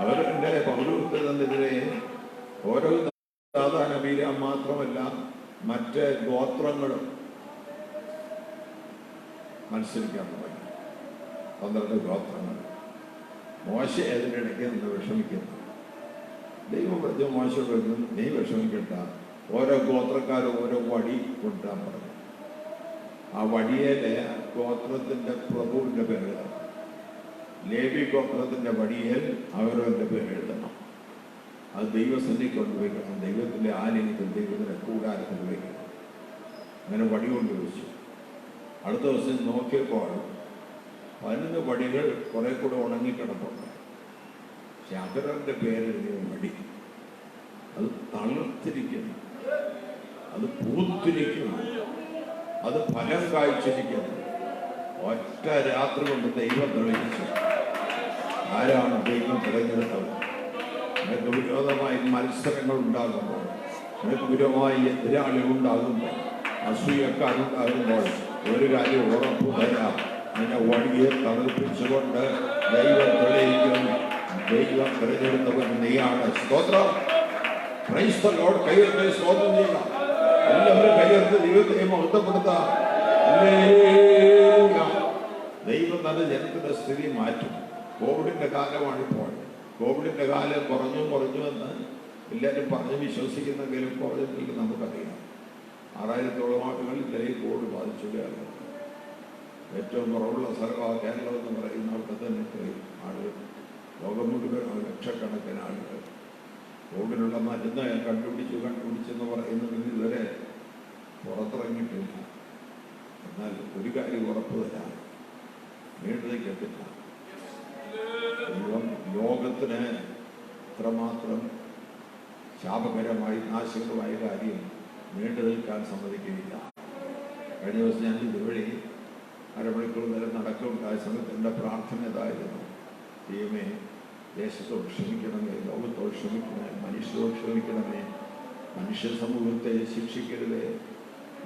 അവരുടെ പൗരോഹിത്യത്തിനെതിരെ ഓരോ സാധാരണ വീരാൻ മാത്രമല്ല മറ്റ് ഗോത്രങ്ങളും മത്സരിക്കാൻ തുടങ്ങി. 12 ഗോത്രങ്ങൾ. മോശ അതിനിടയ്ക്ക് നിന്ന് വിഷമിക്കുന്നു. ദൈവം പറഞ്ഞു മോശയോട് പറഞ്ഞു, നീ വിഷമിക്കണ്ട, ഓരോ ഗോത്രക്കാരും ഓരോ വടി കൊണ്ടുവരാൻ പറഞ്ഞു. ആ വടിയേലെ ഗോത്രത്തിൻ്റെ പ്രഭുവിൻ്റെ പേര് എഴുതണം. ലേവി ഗോത്രത്തിൻ്റെ വടിയേൽ അവരവൻ്റെ പേര് എഴുതണം. അത് ദൈവസന്നിധി കൊണ്ടുവയ്ക്കണം. ദൈവത്തിൻ്റെ ആലയത്തിൽ, ദൈവത്തിൻ്റെ കൂടാരത്തിൽ വയ്ക്കണം. അങ്ങനെ വടി കൊണ്ടുവച്ചു. അടുത്ത ദിവസം നോക്കിയപ്പോൾ 11 വടികൾ കുറെ കൂടെ ഉണങ്ങിക്കിടപ്പുണ്ട്. പക്ഷെ അതരന്റെ പേരെഴുതിയ മടി, അത് തളർത്തിരിക്കുന്നു, അത് പൂത്തിരിക്കുന്നു, അത് ഫലം കായ്ച്ചിരിക്കുന്നു. ഒറ്റ രാത്രി കൊണ്ട് ദൈവം തെളിയിച്ചു. ആരാണ് ദൈവം തിരഞ്ഞെടുത്തത്? നിനക്ക് വിരോധമായി മത്സരങ്ങൾ ഉണ്ടാകുമ്പോൾ, നിനക്ക് വിരോധമായി എതിരാളികൾ ഉണ്ടാകുമ്പോൾ, അസൂയക്കാരുണ്ടാകുമ്പോൾ ഒരു കാര്യം ഉറപ്പു തരാം, നിന്നെ വഴിയെ തളർപ്പിച്ചുകൊണ്ട് ദൈവം തെളിയിക്കും. ദൈവം തിരഞ്ഞെടുത്തവൻ നീയാണ്. സ്തോത്രം. Praise the Lord. കൈയ്യർത്തി സ്തോത്രം ചെയ്യുക. എല്ലാവരും കൈയ്യർത്തി ദൈവത്തെ മഹത്വപ്പെടുത്താം. ഹല്ലേലൂയ. ദൈവം തന്റെ ജനത്തിന്റെ സ്ഥിതി മാറ്റും. കോവിഡിന്റെ കാലമാണിപ്പോൾ. കോവിഡിന്റെ കാലം കുറഞ്ഞു എന്ന് എല്ലാവരും പറഞ്ഞ് വിശ്വസിക്കുന്നെങ്കിലും കുറഞ്ഞെങ്കിലും നമുക്കറിയാം. 6000-ഓളം ആളുകൾ ഇന്നലെയും കോവിഡ് ബാധിച്ചു. കേരളം ഏറ്റവും കുറവുള്ള സ്ഥലമാണ് കേരളം എന്ന് പറയുന്ന അവിടെ തന്നെ ഇത്രയും ആളുകൾ. ലോകം മുഴുവൻ ലക്ഷക്കണക്കിന് ആളുകൾ. കോവിഡിനുള്ള മരുന്ന് കണ്ടുപിടിച്ചെന്ന് പറയുന്നതിന് ഇതുവരെ പുറത്തിറങ്ങിയിട്ടില്ല. എന്നാൽ ഒരു കാര്യം ഉറപ്പ് തരാം, നീണ്ടതില്ല. ദൈവം ലോകത്തിന് ഇത്രമാത്രം ശാപകരമായി നാശകരമായ കാര്യം നീണ്ടു നിൽക്കാൻ സമ്മതിക്കുകയില്ല. കഴിഞ്ഞ ദിവസം ഞാൻ ഇതുവഴി അരമണിക്കൂർ നേരം നടക്കുണ്ടായ സമയത്ത് എൻ്റെ പ്രാർത്ഥന ഇതായിരുന്നു: ദൈവമേ, ദേശത്തോട് ക്ഷമിക്കണമേ, ലോകത്തോട് ക്ഷമിക്കണമേ, മനുഷ്യരോട് ക്ഷമിക്കണമേ, മനുഷ്യ സമൂഹത്തെ ശിക്ഷിക്കരുതേ.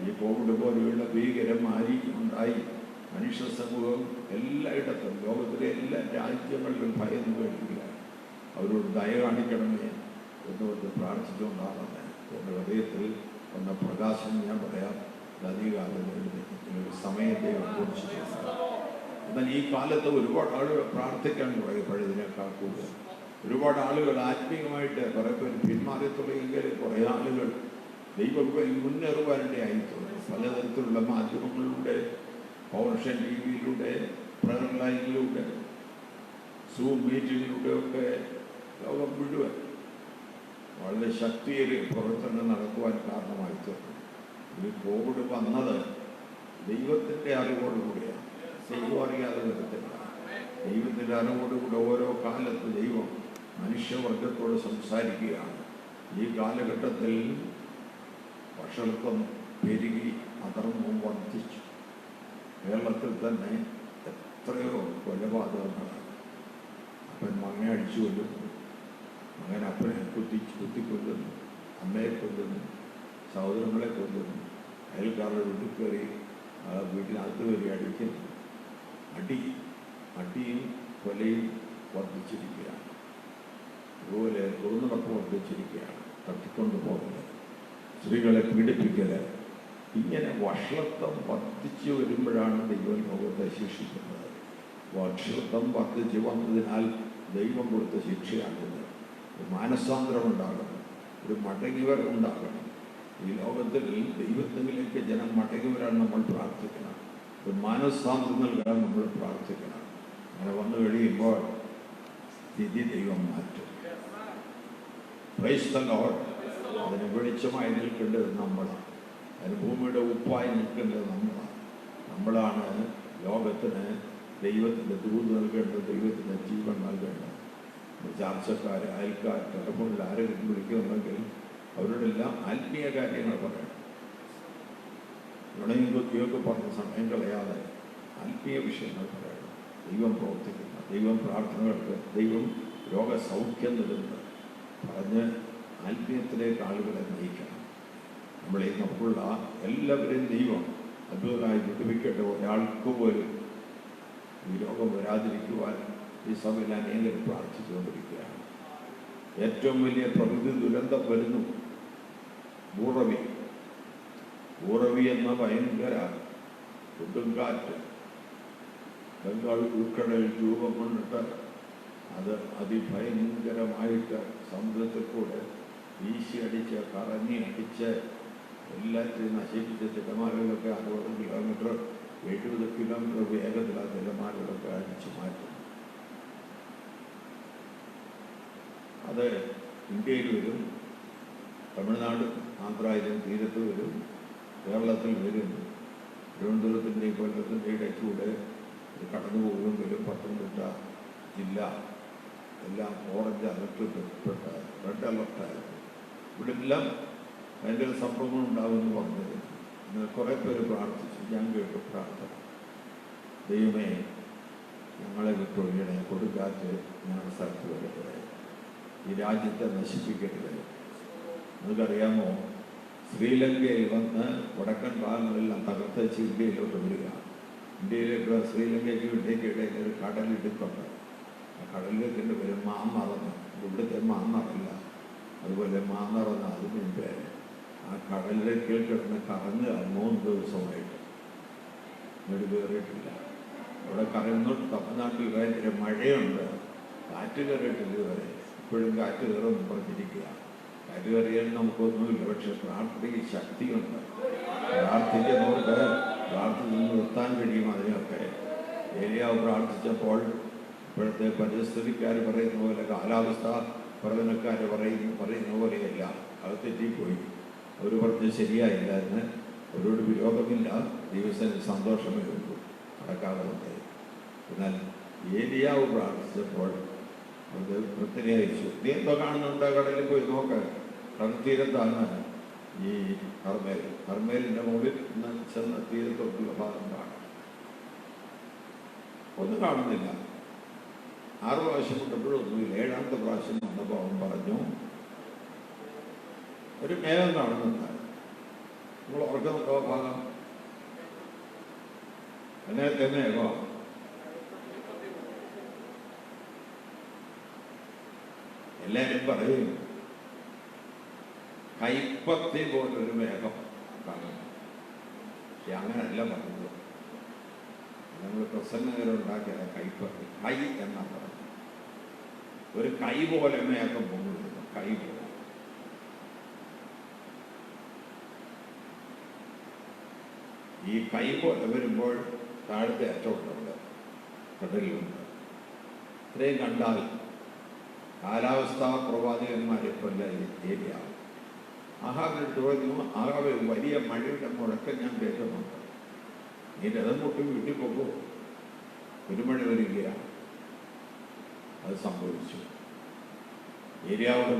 ഈ കോവിഡ് പോലെയുള്ള ഭീകരമായി ഉണ്ടായി മനുഷ്യ സമൂഹം എല്ലായിടത്തും, ലോകത്തിലെ എല്ലാ രാജ്യങ്ങളിലും ഭയന്ന് കേൾക്കുക. അവരോട് ദയ കാണിക്കണമേ എന്നുകൊണ്ട് പ്രാർത്ഥിച്ചുകൊണ്ടാണെന്ന് എൻ്റെ ഹൃദയത്തിൽ വന്ന പ്രകാശം ഞാൻ പറയാം. അധികാലം ഒരു സമയത്തെ കുറിച്ചിട്ടുണ്ട്. എന്നാൽ ഈ കാലത്ത് ഒരുപാട് ആളുകൾ പ്രാർത്ഥിക്കാൻ തുടങ്ങി. പഴയതിനേക്കാൾ കൂടുതൽ ഒരുപാട് ആളുകൾ ആത്മീയമായിട്ട് കുറെ പേര് പിന്മാറി തുടങ്ങിയെങ്കിൽ കുറേ ആളുകൾ ദൈവം മുന്നേറുവാനിടയായിട്ടുണ്ട്. പലതരത്തിലുള്ള മാധ്യമങ്ങളിലൂടെ, പൗർഷൻ ടി വിയിലൂടെ, പ്രയർ ലൈനിലൂടെ, സൂം മീറ്റിങ്ങിലൂടെ ഒക്കെ ലോകം മുഴുവൻ വളരെ ശക്തിയേറിയ പ്രവർത്തനം നടക്കുവാൻ കാരണമായി തീർന്നു. ഈ കോവിഡ് വന്നത് ദൈവത്തിൻ്റെ അറിവോടുകൂടിയാണ്. ദൈവം അറിയാതെ വരത്തില്ല. ദൈവത്തിൻ്റെ അറിവോടുകൂടെ ഓരോ കാലത്ത് ദൈവം മനുഷ്യവർഗത്തോട് സംസാരിക്കുകയാണ്. ഈ കാലഘട്ടത്തിൽ വഷളത്വം പെരുകി, അധർമ്മം വർദ്ധിച്ചു. കേരളത്തിൽ തന്നെ എത്രയോ കൊലപാതകങ്ങളാണ്. അപ്പൻ മകനെ അടിച്ചു കൊല്ലുന്നു, മകൻ അപ്പനെ കുത്തിക്കൊല്ലുന്നു, അമ്മയെ കൊല്ലുന്നു, സഹോദരങ്ങളെ കൊല്ലുന്നു, അയൽക്കാരുടെ വീട്ടിൽ കയറി വീട്ടിനകത്ത് കയറി അടിക്കുന്നു. അടിയും കൊലയും വർദ്ധിച്ചിരിക്കുകയാണ്. അതുപോലെ തുറന്നുടപ്പ് വർദ്ധിച്ചിരിക്കുകയാണ്. തട്ടിക്കൊണ്ടു പോകല്, സ്ത്രീകളെ പീഡിപ്പിക്കല്, ഇങ്ങനെ വഷളത്വം വർദ്ധിച്ചു വരുമ്പോഴാണ് ദൈവം ലോകത്തെ ശിക്ഷിക്കുന്നത്. വഷളത്വം വർദ്ധിച്ചു വന്നതിനാൽ ദൈവം കൊടുത്ത ശിക്ഷയാണിത്. ഒരു മാനസാന്തരം ഉണ്ടാകണം, ഒരു മടങ്ങിവർ ഉണ്ടാകണം. ഈ ലോകത്തിൽ ദൈവത്തിലേക്ക് ജനം മടങ്ങിവരാൻ നമ്മൾ പ്രാർത്ഥിക്കണം. ഒരു മാനസാന്തരം നൽകാൻ നമ്മൾ പ്രാർത്ഥിക്കണം. അങ്ങനെ വന്നു കഴിയുമ്പോൾ സ്ഥിതി ദൈവം മാറ്റും. Praise the Lord. അതിന് വെളിച്ചമായി നിൽക്കേണ്ടത് നമ്മളാണ്. അതിന് ഭൂമിയുടെ ഉപ്പായി നിൽക്കേണ്ടത് നമ്മളാണ്. ലോകത്തിന് ദൈവത്തിൻ്റെ ദൂത് നൽകേണ്ടത്, ദൈവത്തിൻ്റെ ജീവൻ നൽകേണ്ടത്. ചാർച്ചക്കാർ, അയൽക്കാർ, ടെലഫോണിൽ ആരെങ്കിലും വിളിക്കുന്നുണ്ടെങ്കിൽ അവരോടെല്ലാം ആത്മീയ കാര്യങ്ങൾ പറയണം. നുണയും കുത്തിയൊക്കെ പറഞ്ഞ സമയം കളയാതെ ആത്മീയ വിഷയങ്ങൾ പറയണം. ദൈവം പ്രവർത്തിക്കുന്ന, ദൈവം പ്രാർത്ഥനകൾക്ക്, ദൈവം രോഗസൗഖ്യം നൽകുന്നത് പറഞ്ഞ് ആത്മീയത്തിലേക്ക് ആളുകളെ നയിക്കണം. നമ്മളെ നമുക്കുള്ള എല്ലാവരെയും ദൈവം അത്ഭുതമായി വിടുവിക്കട്ടെ. ഒരാൾക്ക് പോലും ഈ രോഗം വരാതിരിക്കുവാൻ ഈ സഭയിൽ അനേകം പ്രാർത്ഥിച്ചുകൊണ്ടിരിക്കുകയാണ്. ഏറ്റവും വലിയ പ്രകൃതി ദുരന്തം വരുന്നു. ബൂറവി എന്ന ഭയങ്കര കൊടുങ്കാറ്റ് ബംഗാൾ ഉൾക്കടലിൽ രൂപം കൊണ്ടിട്ട് അത് അതിഭയങ്കരമായിട്ട് സമുദ്രത്തിൽ കൂടെ വീശിയടിച്ച് കറങ്ങി അടിച്ച് എല്ലാറ്റിനും നശിപ്പിച്ച തിരമാലകളൊക്കെ 60 കിലോമീറ്റർ 70 കിലോമീറ്റർ വേഗത്തിൽ ആ തിരമാലകളൊക്കെ അടിച്ചു മാറ്റും. അത് ഇന്ത്യയിൽ വരും, തമിഴ്നാട് ആന്ധ്രയിലും തീരത്ത് വരും, കേരളത്തിൽ വരും. തിരുവനന്തപുരത്തിൻ്റെ കൊല്ലത്തിൻ്റെ ഇടയ്ക്കൂടെ കടന്നു പോകുമെങ്കിലും പത്തനംതിട്ട ജില്ല എല്ലാം ഓറഞ്ച് അലർട്ട് റെഡ് അലർട്ടായിരുന്നു. ഇവിടെ എല്ലാം അതിൻ്റെ ഒരു സംഭവം ഉണ്ടാകുമെന്ന് പറഞ്ഞത് ഇന്ന് കുറേ പേര് പ്രാർത്ഥിച്ചു. ഞാൻ കേട്ടു പ്രാർത്ഥന, ദൈവമേ ഞങ്ങളെ വിട്ടൊഴിയണേ, കൊടുക്കാറ്റ് ഞങ്ങളുടെ സ്ഥലത്ത് വരട്ടെ, ഈ രാജ്യത്തെ നശിപ്പിക്കട്ടെ. നിങ്ങൾക്കറിയാമോ, ശ്രീലങ്കയിൽ വന്ന് വടക്കൻ ഭാഗങ്ങളെല്ലാം തകർത്തച്ച് ഇന്ത്യയിലോട്ട് വരിക. ഇന്ത്യയിലേക്ക് ശ്രീലങ്കയ്ക്ക് ഇന്ത്യക്ക് ഇടയിൽ ഒരു കടലിടുക്കുണ്ട്. ആ കടലിലേക്ക് വരും മാന്നറന്ന്, ഇവിടുത്തെ മാന്നറല്ല, അതുപോലെ മാന്നറന്ന് അതിന് മുമ്പേ ആ കടലിലേക്ക് കിടന്ന് കറങ്ങുക 3 ദിവസമായിട്ട് കയറിയിട്ടില്ല. അവിടെ കറങ്ങുന്നോട്ട് തമിഴ്നാട്ടിൽ ഭയങ്കര മഴയുണ്ട്, കാറ്റ് കയറിയിട്ടില്ല ഇതുവരെ. ഇപ്പോഴും കാറ്റ് കയറുമെന്ന് പറഞ്ഞിരിക്കുക. കാറ്റ് കയറിയാൽ നമുക്കൊന്നുമില്ല, പക്ഷെ പ്രാർത്ഥനയ്ക്ക് ശക്തിയുണ്ട്. പ്രാർത്ഥിക്കുന്നവർക്ക് പ്രാർത്ഥിച്ച് നിർത്താൻ കഴിയും. അതിനൊക്കെ ഏലിയാവ് പ്രാർത്ഥിച്ചപ്പോൾ ഇപ്പോഴത്തെ പരിസ്ഥിതിക്കാർ പറയുന്ന പോലെ, കാലാവസ്ഥ പ്രവചനക്കാർ പറയുന്ന പോലെയല്ല, അത് തെറ്റിപ്പോയി. അവർ പറഞ്ഞ് ശരിയായില്ല. എന്ന് അവരോട് വിരോധമില്ല, ദിവസത്തിന് സന്തോഷമേ ഉള്ളൂ, നടക്കാതെ വന്നേ. എന്നാൽ ഏലിയാവ് പ്രാർത്ഥിച്ചപ്പോൾ അത് വൃത്തിനെ അയച്ചു. നീ എന്തോ കാണുന്നുണ്ട്, കടലിൽ പോയി നോക്ക്. കടൽ തീരത്താണ് ഈ കർമ്മേലിൻ്റെ മുകളിൽ ചെന്ന് തീരത്തോട്ടുള്ള ഭാഗം കാണാം. ഒന്നും കാണുന്നില്ല. 6 പ്രാവശ്യം കൊണ്ടപ്പോഴും ഒന്നുമില്ല. 7ാമത്തെ പ്രാവശ്യം വന്നപ്പോൾ അവൻ പറഞ്ഞു, ഒരു മേഘം കാണുന്നുണ്ട്. നമ്മൾ ഉറക്കുന്നുണ്ടോ ഭാഗം? എന്നത്തെ മേഘം എല്ലാവരും പറയും കൈപ്പത്തി പോലൊരു മേഘം കാണുന്നു. പക്ഷെ അങ്ങനല്ല പറഞ്ഞത്. നമ്മൾ പ്രസംഗകരുണ്ടാക്കിയ കൈപ്പത്തി, കൈ എന്നാണ് പറഞ്ഞത്. ഒരു കൈ പോലെ മേഘം പോകുന്നു, കൈ പോലെ. ഈ കൈ പോലെ വരുമ്പോൾ താഴത്തെ അറ്റമുണ്ട്, കടലിലുണ്ട്. ഇത്രയും കണ്ടാൽ കാലാവസ്ഥാ പ്രവാചകന്മാരെപ്പോലെ ഏരിയാവും. ആഹാവിനോട് ചോദിക്കുന്നു, ആഹാവ് വലിയ മഴയുടെ മുഴക്കം ഞാൻ കേൾക്കുന്നുണ്ട്, നീ രഥം പൊട്ടി വീട്ടിൽ പോകുമോ? ഒരു മഴ വരികയാണ്. അത് സംഭവിച്ചു. ഏരിയാവുടെ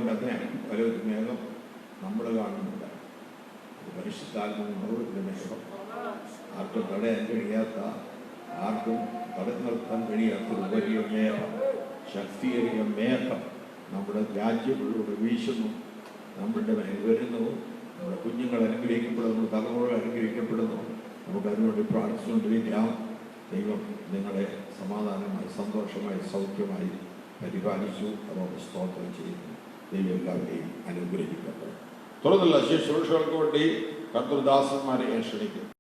ഒരു മേഘം നമ്മൾ കാണുന്നില്ല. പരിശുദ്ധാത്മാവിന്റെ മേഘം, ആർക്കും തടയാൻ കഴിയാത്ത, ആർക്കും തടഞ്ഞു നിർത്താൻ കഴിയാത്തൊരു വലിയ മേഘം, ശക്തിയേറിയ മേഘം നമ്മുടെ രാജ്യങ്ങളിലൂടെ വീശുന്നു, നമ്മളുടെ മേൽ വരുന്നു. നമ്മുടെ കുഞ്ഞുങ്ങൾ അനുഗ്രഹിക്കപ്പെടുന്നു, നമ്മുടെ തലമുറകൾ അനുഗ്രഹിക്കപ്പെടുന്നു. നമുക്ക് അതിനുവേണ്ടി പ്രാർത്ഥിച്ചുകൊണ്ടിരിക്കാം. ദൈവം നിങ്ങളെ സമാധാനമായി, സന്തോഷമായി, സൗഖ്യമായി പരിപാലിച്ചു. അതോടെ സ്തോത്രം ചെയ്യുന്നു. ദൈവം എല്ലാവരെയും അനുഗ്രഹിക്കട്ടെ. തുറന്നുള്ള ശുശ്രൂഷകൾക്ക് വേണ്ടി കർത്തൃദാസന്മാരെ ക്ഷണിക്കുന്നു.